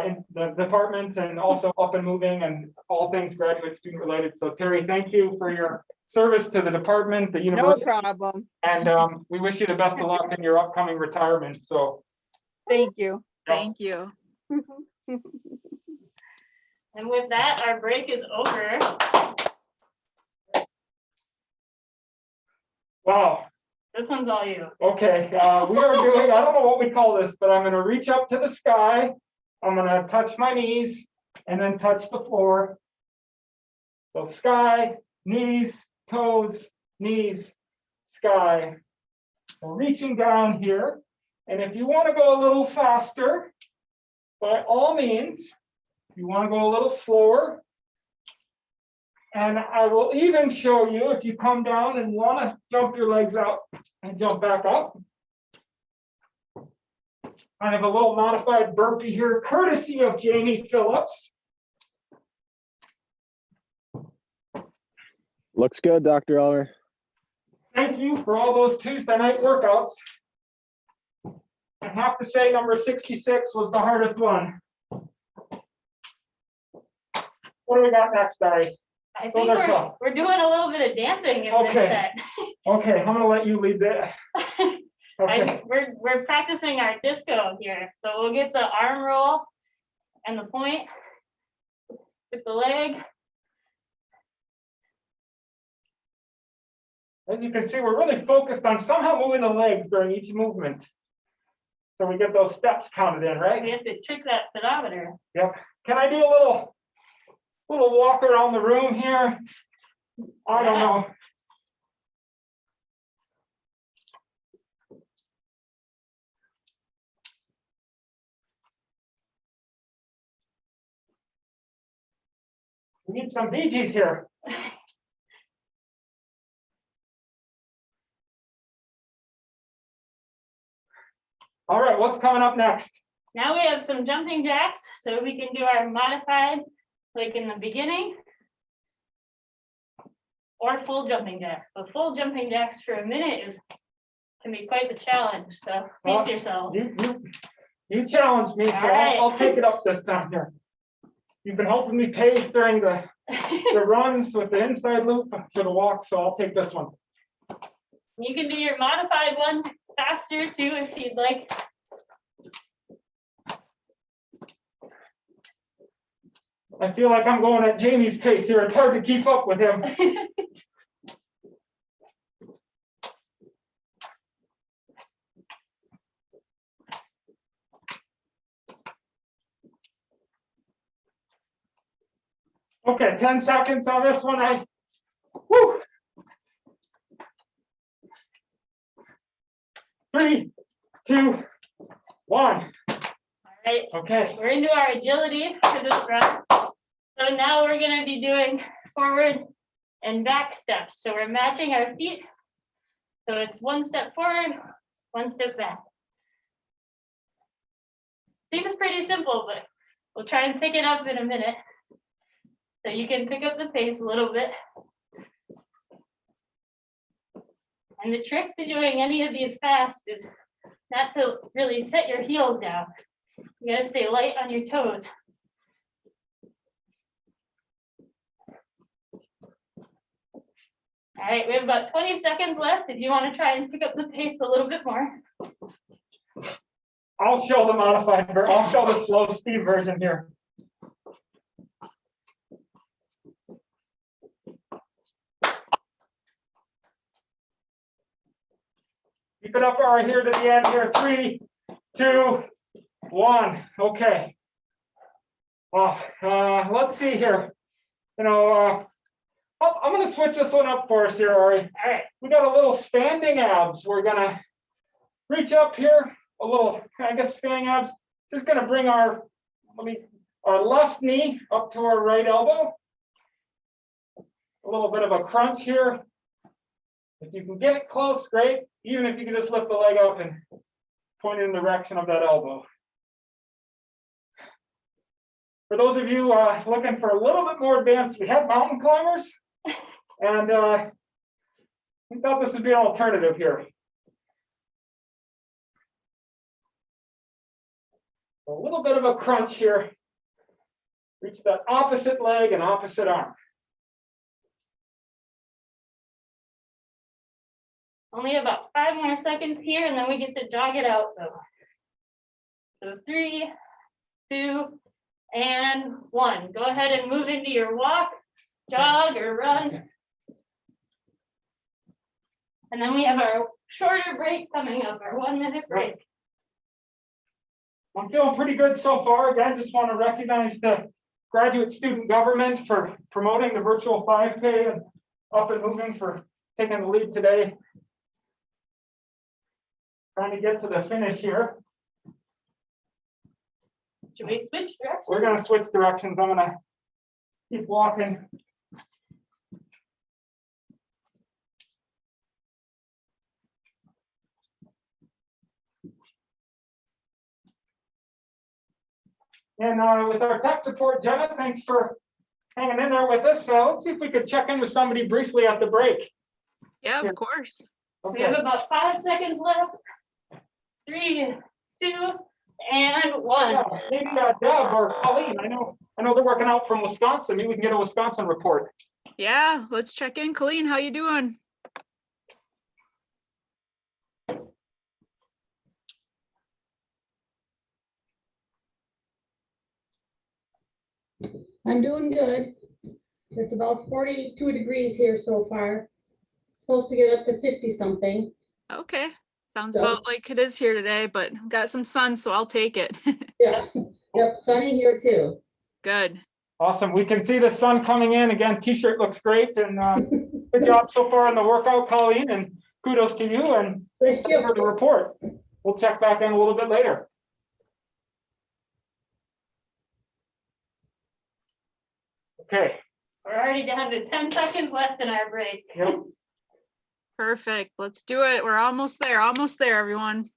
S1: in the department, and also up and moving and all things graduate student related. So Terry, thank you for your service to the department, the
S10: No
S1: university.
S10: problem.
S1: And we wish you the best of luck in your upcoming retirement. So
S10: Thank you.
S3: Thank you.
S2: And with that, our break is over.
S1: wow.
S2: This one's all you.
S1: Okay, we are doing, I don't know what we call this, but I'm gonna reach up to the sky. I'm gonna touch my knees and then touch the floor. So sky, knees, toes, knees, sky. So reaching down here. And if you wanna go a little faster, by all means, if you wanna go a little slower, and I will even show you if you come down and want to jump your legs out and jump back up. I have a little modified burpee here, courtesy of Jamie Phillips.
S5: Looks good, Dr. Elmer.
S1: Thank you for all those Tuesday night workouts. I have to say number 66 was the hardest one. What do we got next, Dari?
S2: I
S1: Those
S2: think
S1: are tough.
S2: we're doing a little bit of dancing in this
S1: Okay.
S2: set.
S1: Okay, I'm gonna let you lead that. Okay.
S2: We're practicing our disco here. So we'll get the arm roll and the point with the leg.
S1: As you can see, we're really focused on somehow moving the legs during each movement. So we get those steps counted in, right?
S2: We have to trick that pedometer.
S1: Yep. Can I do a little walk around the room here? I don't know. We need some Bee Gees here. All right, what's coming up next?
S2: Now we have some jumping jacks, so we can do our modified, like in the beginning, or full jumping jacks. But full jumping jacks for a minute can be quite the challenge. So pace yourself.
S1: You challenged me, so
S2: All right.
S1: I'll take it up this time here. You've been helping me pace during the runs with the inside loop for the walk, so I'll take this one.
S2: You can do your modified ones faster too if you'd like.
S1: I feel like I'm going at Jamie's pace here. It's hard to keep up with him. Okay, 10 seconds on this one. Woo! 3, 2, 1.
S2: All right,
S1: Okay.
S2: we're into our agility for this run. So now we're gonna be doing forward and back steps. So we're matching our feet. So it's one step forward, one step back. Seems pretty simple, but we'll try and pick it up in a minute. So you can pick up the pace a little bit. And the trick to doing any of these fast is not to really set your heels down. You gotta stay light on your toes. All right, we have about 20 seconds left if you want to try and pick up the pace a little bit more.
S1: I'll show the modified, I'll show the slow Steve version here. Keep it up right here to the end here. 3, 2, 1. Okay. Let's see here. You know, I'm going to switch this one up for us here, Ari. All right, we got a little standing abs. We're going to reach up here, a little, I guess, standing abs. Just going to bring our left knee up to our right elbow. A little bit of a crunch here. If you can get it close, great. Even if you can just lift the leg up and point in the direction of that elbow. For those of you looking for a little bit more advanced, we have mountain climbers. And we thought this would be an alternative here. A little bit of a crunch here. Reach that opposite leg and opposite arm.
S2: Only about 5 more seconds here, and then we get to jog it out though. So 3, 2, and 1. Go ahead and move into your walk, jog, or run. And then we have our shorter break coming up, our 1-minute break.
S1: I'm feeling pretty good so far. Again, just want to recognize the graduate student government for promoting the virtual 5K and Up and Moving for taking the lead today. Trying to get to the finish here.
S2: Should we switch directions?
S1: We're going to switch directions. I'm going to keep walking. And with our tech support, Jenna, thanks for hanging in there with us. Let's see if we could check in with somebody briefly at the break.
S3: Yeah, of course.
S2: We have about 5 seconds left. 3, 2, and 1.
S1: Yeah, maybe Deb or Colleen. I know they're working out from Wisconsin. Maybe we can get a Wisconsin report.
S3: Yeah, let's check in. Colleen, how you doing?
S11: I'm doing good. It's about 42 degrees here so far. Supposed to get up to 50 something.
S3: Okay. Sounds
S11: So-
S3: about like it is here today, but got some sun, so I'll take it.
S11: Yeah, yep, sunny here too.
S3: Good.
S1: Awesome. We can see the sun coming in. Again, t-shirt looks great. And good job so far in the workout, Colleen. And kudos to you. And
S11: Thank
S1: thanks
S11: you.
S1: for the report. We'll check back in a little bit later. Okay.
S2: We're already down to 10 seconds left in our break.
S1: Yep.
S3: Perfect. Let's do it. We're almost there. Almost there, everyone.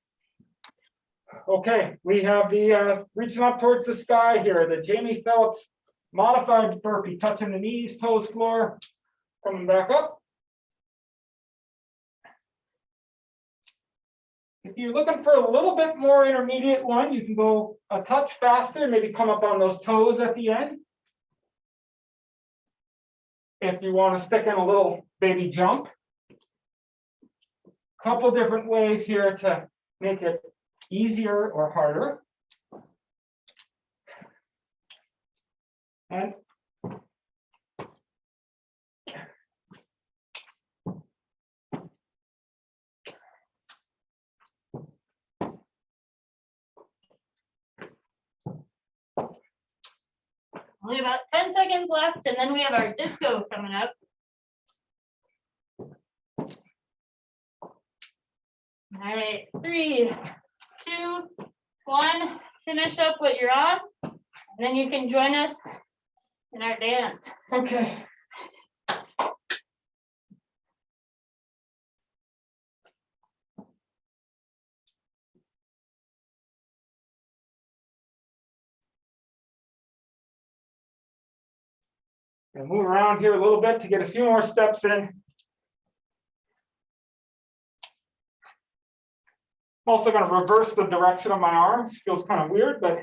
S1: Okay. We have the reaching up towards the sky here. The Jamie Phelps modified burpee, touching the knees, toes, floor, coming back up. If you're looking for a little bit more intermediate one, you can go a touch faster, maybe come up on those toes at the end. If you want to stick in a little baby jump. Couple different ways here to make it easier or harder. And
S2: Only about 10 seconds left, and then we have our disco coming up. All right, 3, 2, 1. Finish up what you're on, and then you can join us in our dance.
S1: okay. And move around here a little bit to get a few more steps in. I'm also going to reverse the direction of my arms. Feels kind of weird, but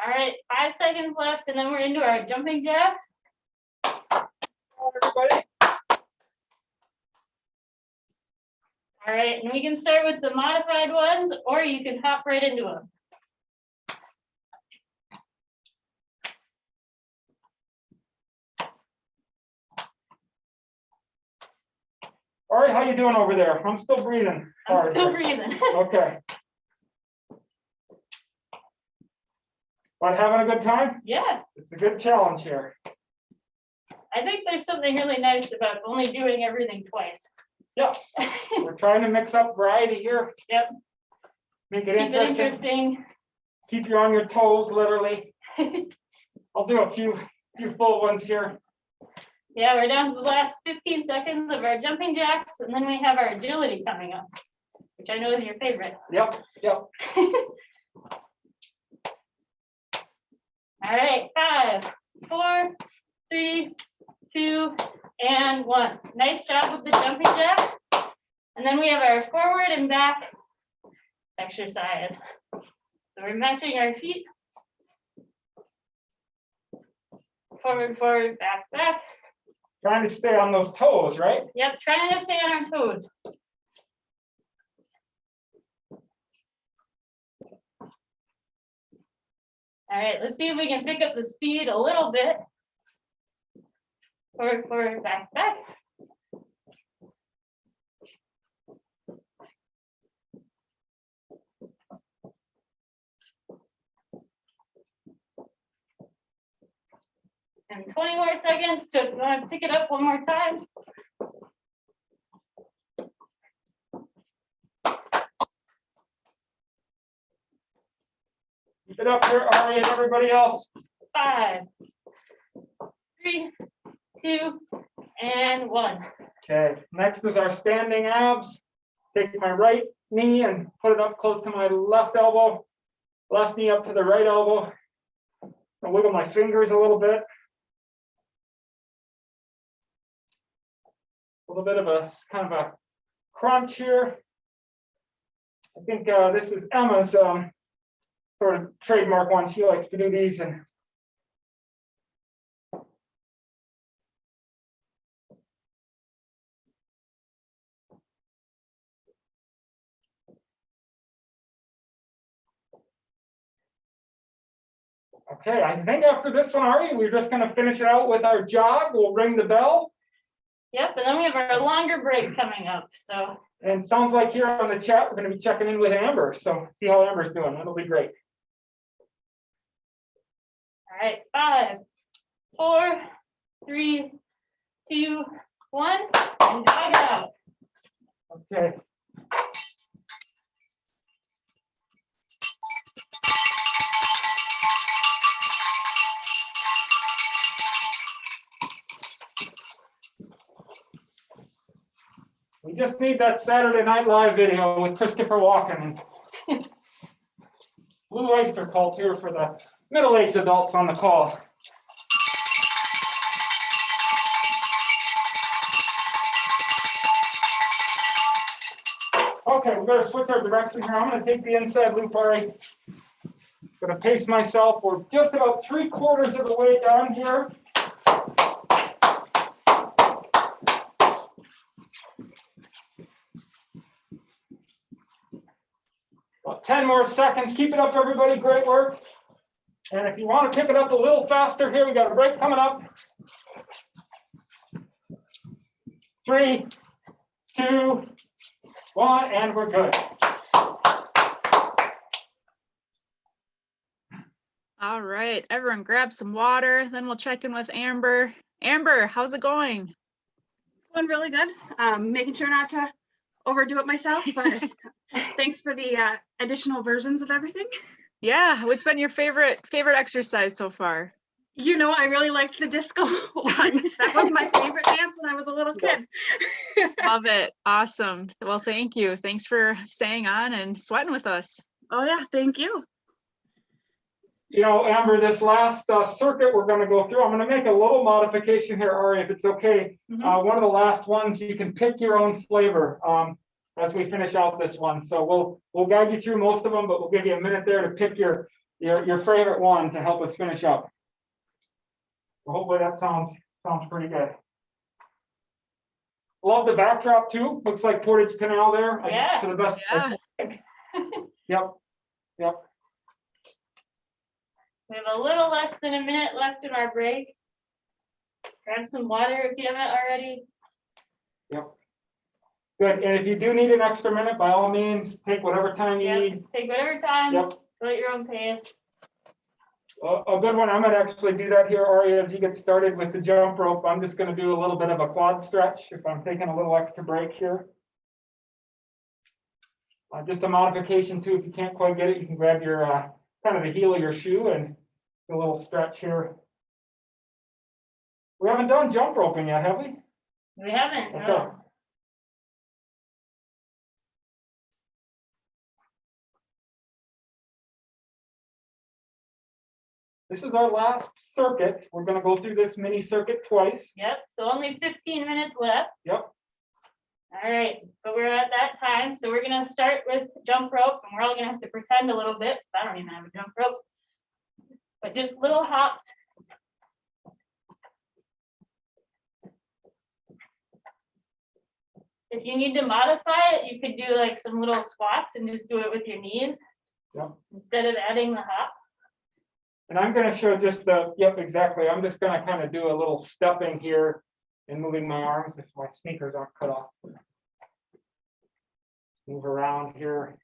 S2: All right, 5 seconds left, and then we're into our jumping jacks.
S1: everybody.
S2: All right, and we can start with the modified ones, or you can hop right into them.
S1: All right, how you doing over there? I'm still breathing.
S2: I'm
S1: hard
S2: still
S1: here.
S2: breathing.
S1: Okay. But having a good time?
S2: Yeah,
S1: It's a good challenge here.
S2: I think there's something really nice about only doing everything twice.
S1: Yes, we're trying to mix up variety here.
S2: Yep.
S1: Make
S2: Keep
S1: it
S2: it
S1: interesting.
S2: interesting.
S1: Keep you on your toes, literally. I'll do a few full ones here.
S2: Yeah, we're down to the last 15 seconds of our jumping jacks, and then we have our agility coming up, which I know is your favorite.
S1: Yep, yep.
S2: All right, 5, 4, 3, 2, and 1. Nice job with the jumping jacks. And then we have our forward and back exercise. So we're matching our feet. Forward, forward, back, back.
S1: Trying to stay on those toes, right?
S2: Yep, trying to stay on our toes. All right, let's see if we can pick up the speed a little bit. Forward, forward, back, back. And 20 more seconds to pick it up one more time.
S1: Keep it up here, Ari and everybody else.
S2: 5, 3, 2, and 1.
S1: Okay, next is our standing abs. Take my right knee and put it up close to my left elbow. Left knee up to the right elbow. I'll wiggle my fingers a little bit. A little bit of a kind of a crunch here. I think this is Emma's sort of trademark one. She likes to do these. And okay, I think after this one, Ari, we're just going to finish it out with our jog. We'll ring the bell.
S2: Yep, and then we have our longer break coming up. So,
S1: And it sounds like here on the chat, we're going to be checking in with Amber. So see how Amber's doing. That'll be great.
S2: all right, 5, 4, 3, 2, 1, and jog out.
S1: Okay. We just need that Saturday Night Live video with Christopher Walken and Blue Oyster Cult here for the middle-aged adults on the call. Okay, we better switch our direction here. I'm going to take the inside loop, Ari. Going to pace myself. We're just about 3/4 of the way down here. About 10 more seconds. Keep it up, everybody. Great work. And if you want to pick it up a little faster here, we got a break coming up. 3, 2, 1, and we're good.
S3: All right, everyone grab some water, then we'll check in with Amber. Amber, how's it going?
S12: Going really good. Making sure not to overdo it myself, but thanks for the additional versions of everything.
S3: Yeah, what's been your favorite exercise so far?
S12: You know, I really liked the disco one. That I was a little kid.
S3: Love it. Awesome. Well, thank you. Thanks for staying on and sweating with us.
S12: Oh yeah, thank you.
S1: You know, Amber, this last circuit we're going to go through, I'm going to make a little modification here, Ari, if it's okay. One of the last ones, you can pick your own flavor as we finish out this one. So we'll guide you through most of them, but we'll give you a minute there to pick your favorite one to help us finish up. So hopefully that sounds pretty good. Love the backdrop too. Looks like Portage Canal there.
S2: Yeah.
S1: To the best.
S2: Yeah.
S1: Yep.
S2: We have a little less than a minute left in our break. Grab some water if you haven't already.
S1: Yep. Good. And if you do need an extra minute, by all means, take whatever time you need.
S2: Take whatever time.
S1: Yep.
S2: Go at your own pace.
S1: A good one. I'm going to actually do that here, Ari, as you get started with the jump rope. I'm just going to do a little bit of a quad stretch if I'm taking a little extra break here. Just a modification too. If you can't quite get it, you can grab your kind of the heel of your shoe and do a little stretch here. We haven't done jump roping yet, have we?
S2: We haven't.
S1: Okay.
S2: No.
S1: This is our last circuit. We're going to go through this mini circuit twice.
S2: Yep. So only 15 minutes left.
S1: Yep.
S2: All right, but we're at that time, so we're gonna start with jump rope, and we're all gonna have to pretend a little bit. I don't even have a jump rope, but just little hops. If you need to modify it, you could do like some little squats and just do it with your knees.
S1: Yep.
S2: Instead of adding the hop.
S1: And I'm going to show just yep, exactly. I'm just going to kind of do a little stepping here and moving my arms if my sneakers aren't cut off. Move around here.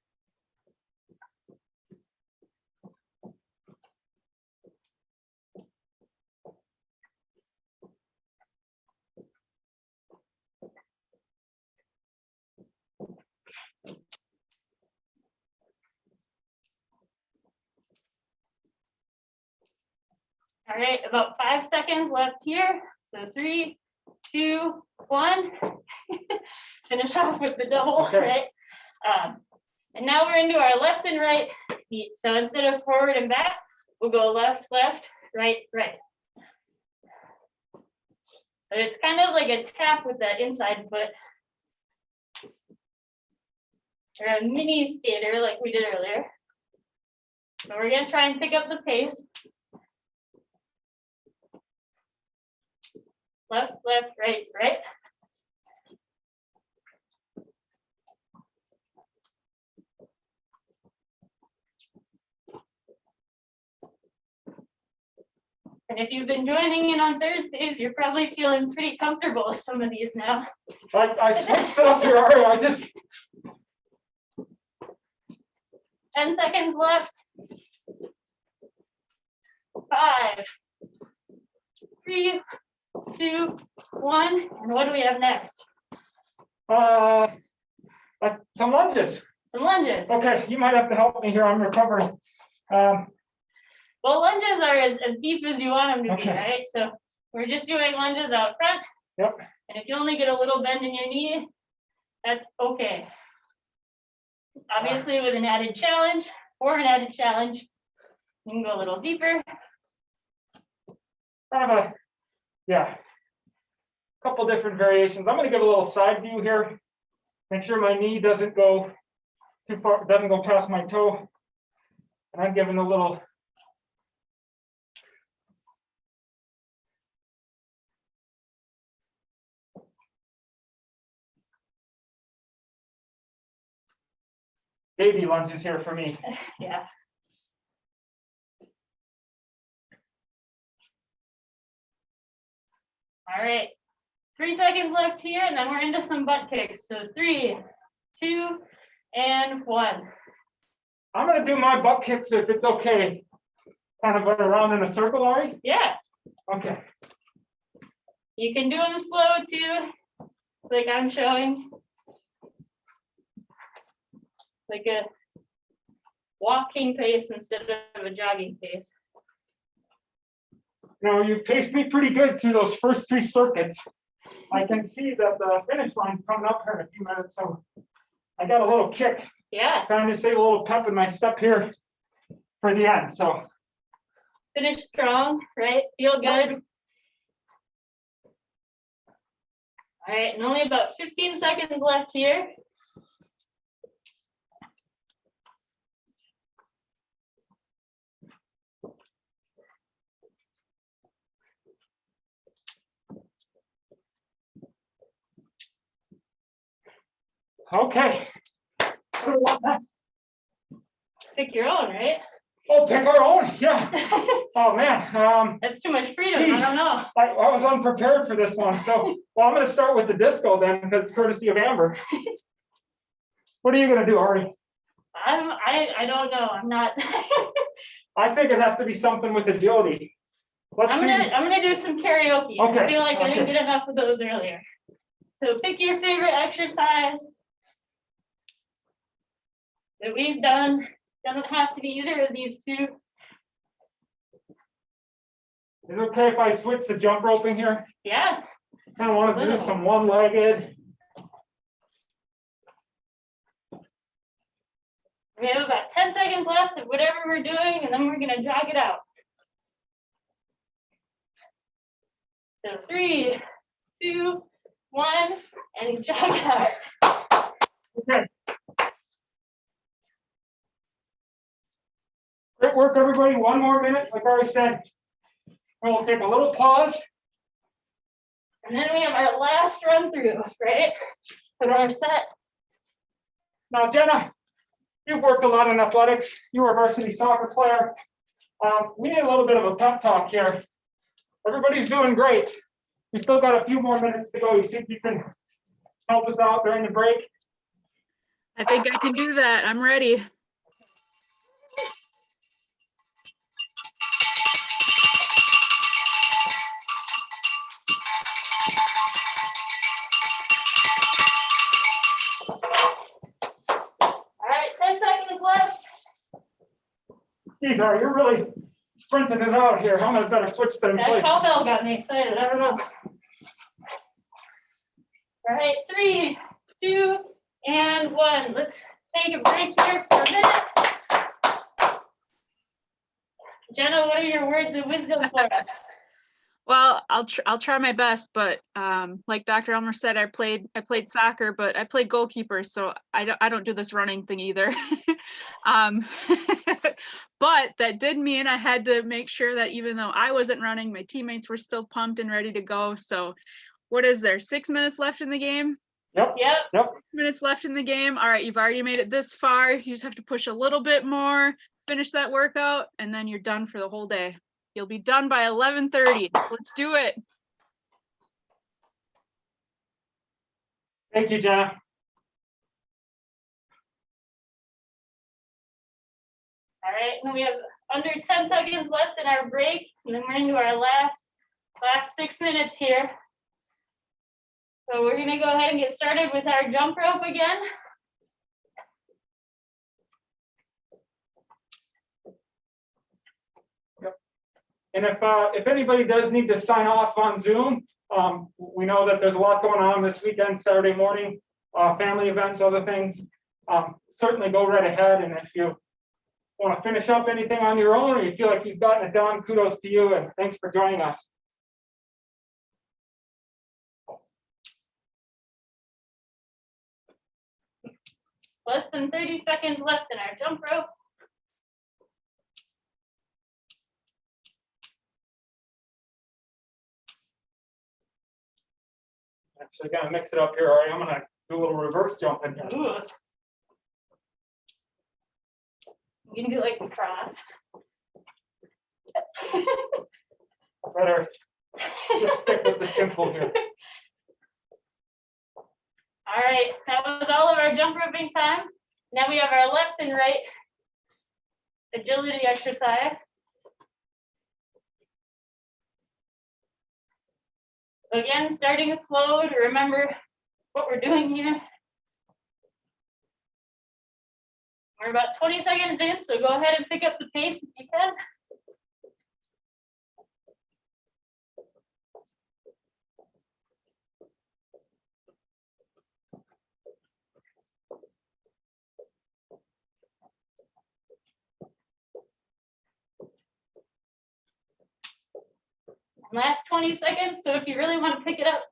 S2: All right, about 5 seconds left here. So 3, 2, 1. Finish off with the double,
S1: Okay.
S2: right? And now we're into our left and right feet. So instead of forward and back, we'll go left, left, right, right. So it's kind of like a tap with the inside foot. Or a mini skater like we did earlier. So we're gonna try and pick up the pace. Left, left, right, right. And if you've been joining in on Thursdays, you're probably feeling pretty comfortable with some of these now.
S1: I switched it up here, Ari. I just
S2: 10 seconds left. 5, 3, 2, 1. And what do we have next?
S1: some lunges.
S2: Some lunges.
S1: Okay, you might have to help me here. I'm recovering.
S2: Well, lunges are as deep as you want them to be,
S1: Okay.
S2: right? So we're just doing lunges out front.
S1: Yep.
S2: And if you only get a little bend in your knee, that's okay. Obviously, with an added challenge, you can go a little deeper.
S1: Kind of a couple different variations. I'm going to give a little side view here. Make sure my knee doesn't go too far, doesn't go past my toe. And I'm giving a little baby lunges here for me.
S2: Yeah. All right, 3 seconds left here, and then we're into some butt kicks. So 3, 2, and 1.
S1: I'm going to do my butt kicks if it's okay. Kind of around in a circle, Ari?
S2: Yeah.
S1: Okay.
S2: You can do them slow too, like I'm showing. Like a walking pace instead of a jogging pace.
S1: You know, you paced me pretty good through those first 3 circuits. I can see that the finish line's coming up here in a few minutes, so I got a little kick,
S2: Yeah,
S1: trying to save a little pep in my step here for the end, so.
S2: finish strong, right? Feel good. All right, and only about 15 seconds left here.
S1: Okay. What do we want next?
S2: Pick your own, right?
S1: Oh, pick our own, yeah. Oh, man,
S2: That's too much freedom. I
S1: Geez.
S2: don't know.
S1: I was unprepared for this one, so, well, I'm gonna start with the disco then, because it's courtesy of Amber. What are you gonna do, Ari?
S2: I don't know. I'm not.
S1: I think it has to be something with agility. Let's see.
S2: I'm gonna do some karaoke. I
S1: Okay,
S2: feel like I didn't
S1: okay.
S2: get enough of those earlier. So pick your favorite exercise that we've done. Doesn't have to be either of these two.
S1: Is it okay if I switch to jump roping here?
S2: Yeah.
S1: Kind of want to do some one-legged.
S2: We have about 10 seconds left of whatever we're doing, and then we're gonna drag it out. So 3, 2, 1, and jog it out.
S1: Okay. Great work, everybody. One more minute, like Ari said. We'll take a little pause.
S2: And then we have our last run through, right? For our set.
S1: Now, Jenna, you've worked a lot in athletics. You were a varsity soccer player. We need a little bit of a pep talk here. Everybody's doing great. We still got a few more minutes to go. You think you can help us out during the break?
S3: I think I can do that. I'm ready.
S2: All right, 10 seconds left.
S1: Geez, Ari, you're really sprinting it out here. I'm gonna better switch them
S2: That
S1: place.
S2: cowbell got me excited. I don't know. All right, 3, 2, and 1. Let's take a break here for a minute. Jenna, what are your words of wisdom for us?
S3: Well, I'll try my best, but like Dr. Elmer said, I played soccer, but I played goalkeeper, so I don't do this running thing either. But that did mean I had to make sure that even though I wasn't running, my teammates were still pumped and ready to go. So what is there? 6 minutes left in the game?
S1: Yep.
S2: Yep.
S1: 6
S3: minutes left in the game. All right, you've already made it this far. You just have to push a little bit more, finish that workout, and then you're done for the whole day. You'll be done by 11:30. Let's do it.
S1: Thank you, Jenna.
S2: All right, and we have under 10 seconds left in our break, and then we're into our last 6 minutes here. So we're gonna go ahead and get started with our jump rope again.
S1: And if anybody does need to sign off on Zoom, we know that there's a lot going on this weekend, Saturday morning, family events, other things. Certainly go right ahead, and if you want to finish up anything on your own, or you feel like you've gotten it done, kudos to you, and thanks for joining us.
S2: Less than 30 seconds left in our jump rope.
S1: Actually, gotta mix it up here. All right, I'm gonna do a little reverse jump in here.
S2: Ooh. You can do like the cross.
S1: Better just stick with the simple here.
S2: All right, that was all of our jump roping time. Now we have our left and right agility exercise. Again, starting slow to remember what we're doing here. We're about 20 seconds in, so go ahead and pick up the pace if you can. Last 20 seconds, so if you really want to pick it up,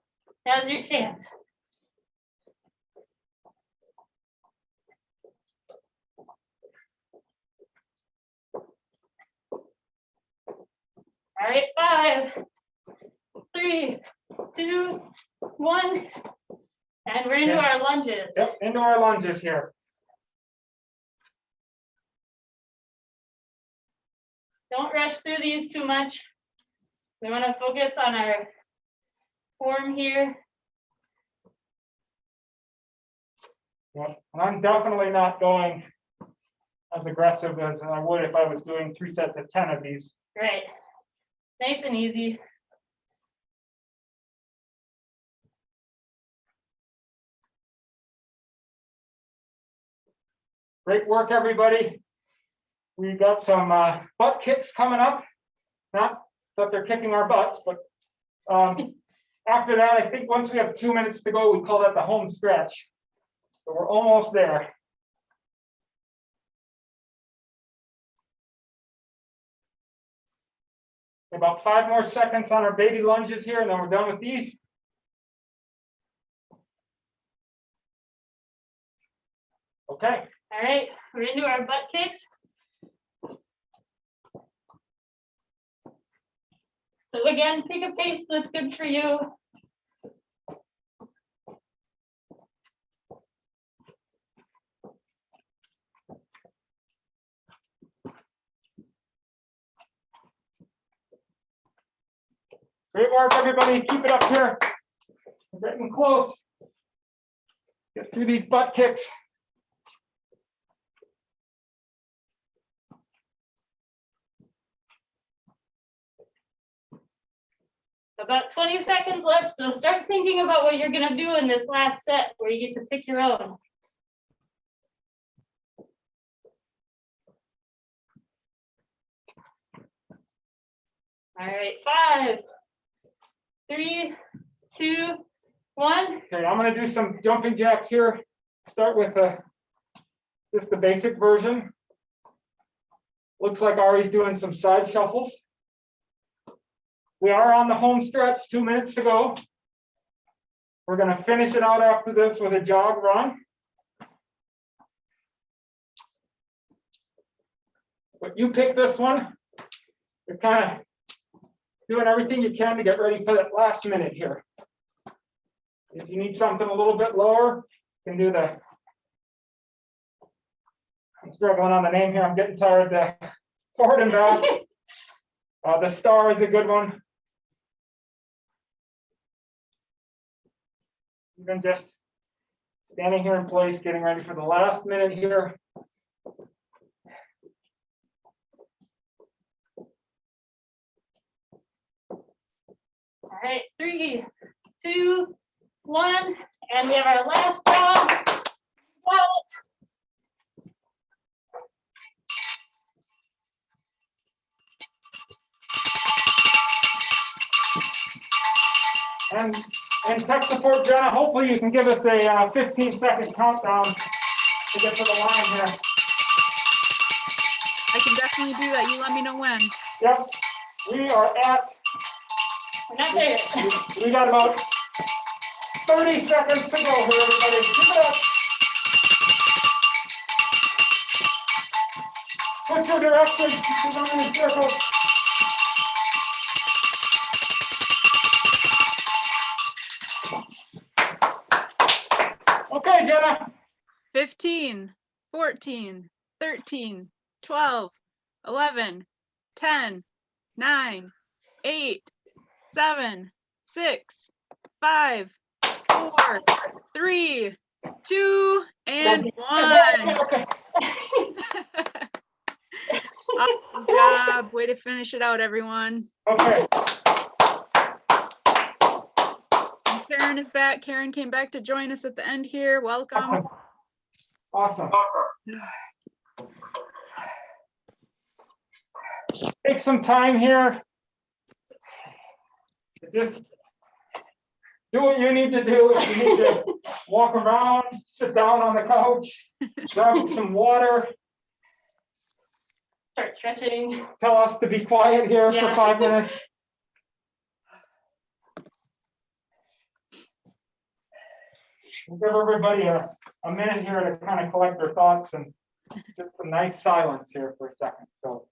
S2: now's your chance. All right, 5, 3, 2, 1. And we're into
S1: Okay.
S2: our lunges.
S1: Yep, into our lunges here.
S2: Don't rush through these too much. We want to focus on our form here.
S1: Yep, and I'm definitely not going as aggressive as I would if I was doing 3 sets of 10 of these.
S2: Right. Nice and easy.
S1: Great work, everybody. We got some butt kicks coming up. Not that they're kicking our butts, but after that, I think once we have 2 minutes to go, we call that the home stretch. So we're almost there. About 5 more seconds on our baby lunges here, and then we're done with these. Okay.
S2: All right, we're into our butt kicks. So again, pick a pace that's good for you.
S1: Great work, everybody. Keep it up here. We're getting close. Get through these butt kicks.
S2: About 20 seconds left, so start thinking about what you're gonna do in this last set where you get to pick your own. All right, 5, 3, 2, 1.
S1: Okay, I'm going to do some jumping jacks here. Start with just the basic version. Looks like Ari's doing some side shuffles. We are on the home stretch, 2 minutes to go. We're going to finish it out after this with a jog run. But you pick this one. You're kind of doing everything you can to get ready for that last minute here. If you need something a little bit lower, you can do the, I'm struggling on the name here, I'm getting tired, the forward and back. The star is a good one. Even just standing here in place, getting ready for the last minute here.
S2: All right, 3, 2, 1, and we have our last jog. Got
S1: it. And tech support, Jenna, hopefully you can give us a 15-second countdown to get to the line here.
S3: I can definitely do that. You let me know when.
S1: Yep, we are at,
S2: We're not there.
S1: we got about 30 seconds to go here, everybody. Keep it up. Switch your direction. Keep on in the circle. Okay, Jenna.
S3: 15, 14, 13, 12, 11, 10, 9, 8, 7, 6, 5, 4, 3, 2, and 1.
S1: Okay.
S3: Awesome job. Way to finish it out, everyone.
S1: Okay.
S3: And Karen is back. Karen came back to join us at the end here. Welcome.
S1: Awesome. Take some time here. Just do what you need to do. If you need to walk around, sit down on the couch, grab some water.
S2: Start stretching.
S1: Tell us to be quiet here
S2: Yeah.
S1: for 5 minutes. We'll give everybody a minute here to kind of collect their thoughts and just some nice silence here for a second. So.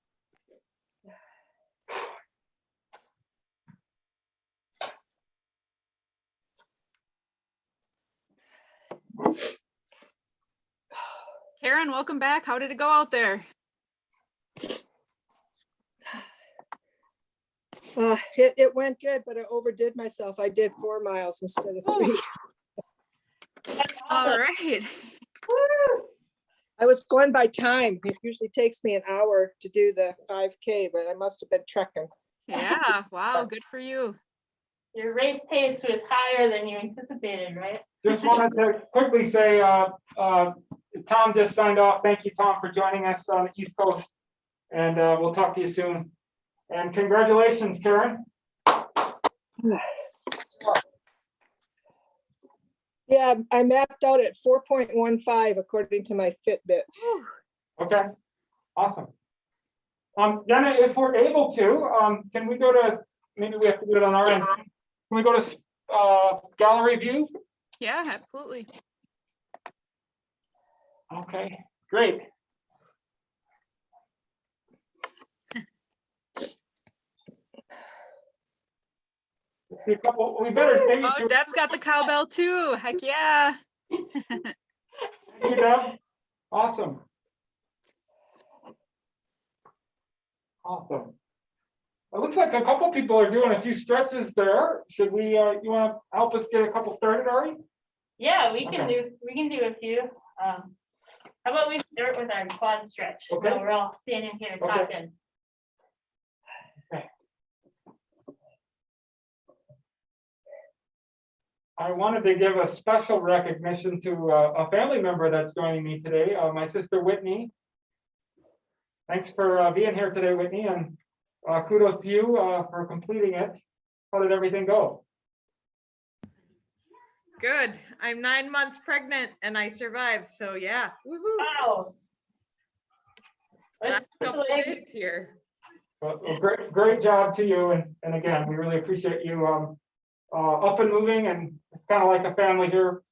S3: Karen, welcome back. How did it go out there?
S13: It went good, but I overdid myself. I did 4 miles instead of 3.
S3: All right.
S13: I was going by time. It usually takes me an hour to do the 5K, but I must have been trekking.
S3: Yeah. Wow. Good for you.
S2: Your race pace was higher than you anticipated, right?
S1: Just wanted to quickly say, Tom just signed off. Thank you, Tom, for joining us on the East Coast. And we'll talk to you soon. And congratulations, Karen.
S13: Yeah, I mapped out at 4.15 according to my Fitbit.
S1: Okay, awesome. Jenna, if we're able to, can we go to, maybe we have to do it on our end. Can we go to gallery view?
S3: Yeah, absolutely.
S1: Okay, great. A couple, we better maybe.
S3: Oh, Deb's got the cowbell too. Heck yeah.
S1: Thank you, Deb. Awesome. Awesome. It looks like a couple people are doing a few stretches there. Should we, you want to help us get a couple started, Ari?
S2: Yeah, we can
S1: Okay.
S2: do a few. How about we start with our quad stretch?
S1: Okay.
S2: So we're all standing here
S1: Okay.
S2: talking.
S1: I wanted to give a special recognition to a family member that's joining me today, my sister Whitney. Thanks for being here today, Whitney, and kudos to you for completing it. How did everything go?
S14: Good. I'm 9 months pregnant and I survived. So yeah. Woohoo.
S2: Wow.
S14: Last couple of days here.
S1: Well, great job to you, and again, we really appreciate you up and moving, and it's kind of like a family here.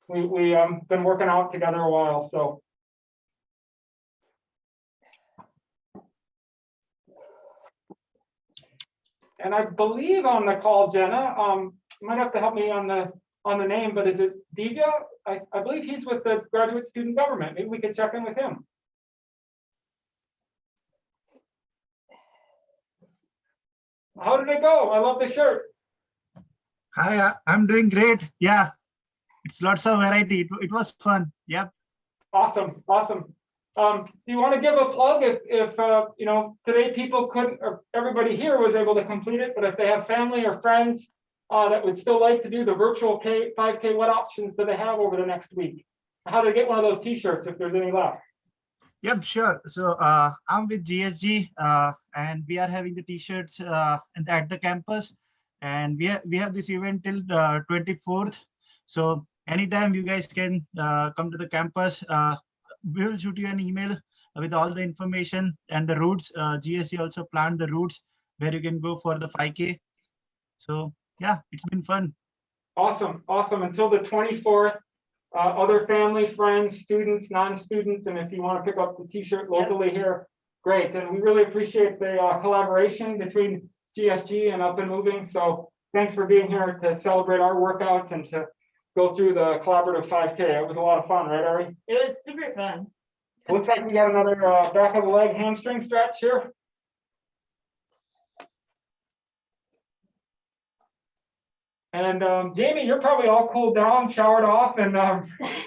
S1: We been working out together a while, so. And I believe on the call, Jenna, you might have to help me on the name, but is it Divya? I believe he's with the graduate student government. Maybe we could check in with him. How did it go? I love the shirt.
S4: Hi, I'm doing great. Yeah, it's lots of variety. It was fun. Yep.
S1: Awesome, awesome. Do you want to give a plug if you know, today people couldn't, or everybody here was able to complete it, but if they have family or friends that would still like to do the virtual 5K, what options do they have over the next week? How to get one of those t-shirts if there's any left?
S4: Yep, sure. So I'm with GSG and we are having the t-shirts at the campus, and we have this event till 24th. So anytime you guys can come to the campus, we will shoot you an email with all the information and the routes. GSG also planned the routes where you can go for the 5K. So yeah, it's been fun.
S1: Awesome, awesome. Until the 24th. Other family, friends, students, non-students, and if you want to pick up the t-shirt locally here, great. And we really appreciate the collaboration between GSG and Up and Moving. So thanks for being here to celebrate our workout and to go through the collaborative 5K. It was a lot of fun, right, Ari?
S2: It was super fun.
S1: Looks like we got another back of the leg hamstring stretch here. And Jamie, you're probably all cooled down, showered off, and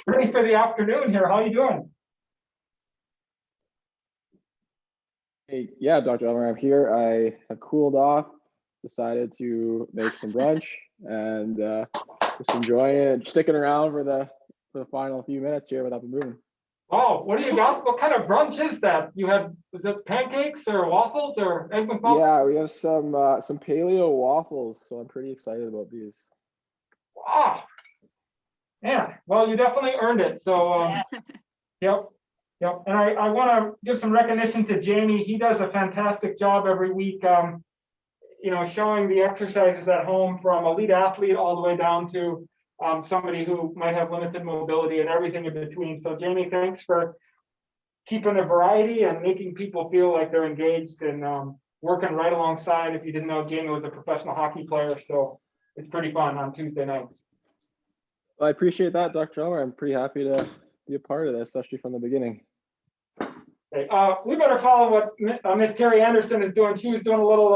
S1: ready for the afternoon here. How you doing?
S5: Hey, yeah, Dr. Elmer, I'm here. I have cooled off, decided to make some brunch, and just enjoying it, sticking around for the final few minutes here without moving.
S1: Oh, what do you got? What kind of brunch is that? You have, is it pancakes or waffles or egg McMuffin?
S5: Yeah, we have some paleo waffles, so I'm pretty excited about these.
S1: Wow. Yeah, well, you definitely earned it. So, yep. And I want to give some recognition to Jamie. He does a fantastic job every week, you know, showing the exercises at home from elite athlete all the way down to somebody who might have limited mobility and everything in between. So Jamie, thanks for keeping a variety and making people feel like they're engaged and working right alongside. If you didn't know, Jamie was a professional hockey player, so it's pretty fun on Tuesday nights.
S5: Well, I appreciate that, Dr. Elmer. I'm pretty happy to be a part of this, especially from the beginning.
S1: Okay, we better follow what Miss Terry Anderson is doing. She was doing a little,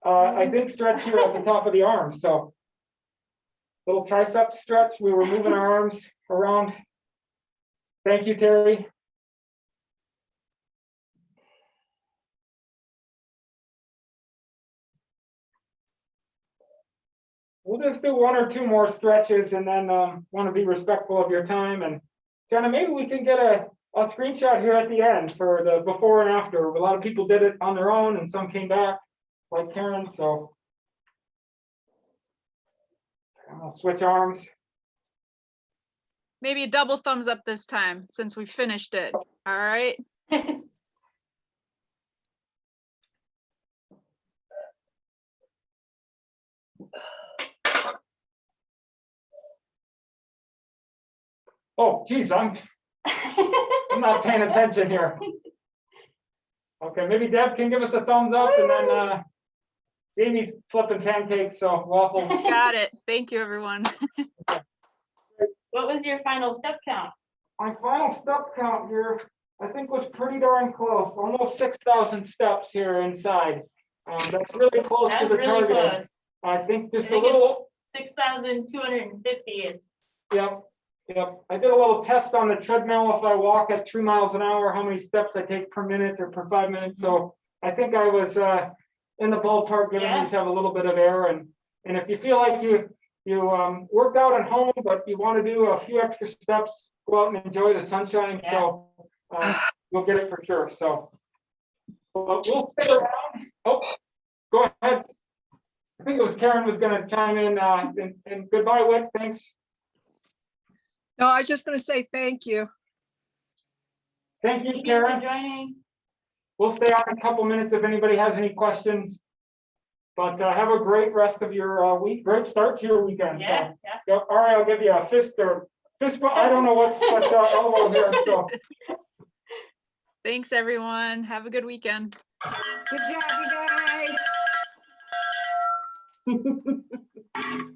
S1: I think, stretch here at the top of the arm. So little tricep stretch. We were moving our arms around. Thank you, Terry. We'll just do one or two more stretches and then want to be respectful of your time. And Jenna, maybe we can get a screenshot here at the end for the before and after. A lot of people did it on their own and some came back, like Karen. So I'll switch arms.
S3: Maybe a double thumbs up this time since we finished it. All right.
S1: Oh, geez, I'm not paying attention here. Okay, maybe Deb can give us a thumbs up and then Jamie's flipping pancakes, so waffles.
S3: Got it. Thank you, everyone.
S2: What was your final step count?
S1: My final step count here, I think, was pretty darn close, almost 6,000 steps here inside. That's really close to
S2: That's
S1: the
S2: really
S1: target.
S2: close.
S1: I think
S2: I
S1: just
S2: think
S1: a little.
S2: it's 6,250. It's
S1: Yep. I did a little test on the treadmill. If I walk at 3 miles an hour, how many steps I take per minute or per 5 minutes. So I think I was in the ballpark, given
S2: Yeah.
S1: these have a little bit of air. And if you feel like you worked out at home, but you want to do a few extra steps, go out and enjoy the sunshine.
S2: Yeah.
S1: So you'll get it for sure. So we'll stick around. Oh, go ahead. I think it was Karen was going to chime in. And goodbye, Whit. Thanks.
S13: No, I was just going to say thank you.
S1: Thank you,
S2: Thank you for
S1: Karen.
S2: joining.
S1: We'll stay on a couple minutes if anybody has any questions. But have a great rest of your week. Great start to your weekend.
S2: Yeah,
S1: So,
S2: yeah.
S1: yep, all right, I'll give you a fist or fist bump. I don't know what's elbow here. So
S3: Thanks, everyone. Have a good weekend.
S10: Good job, you guys.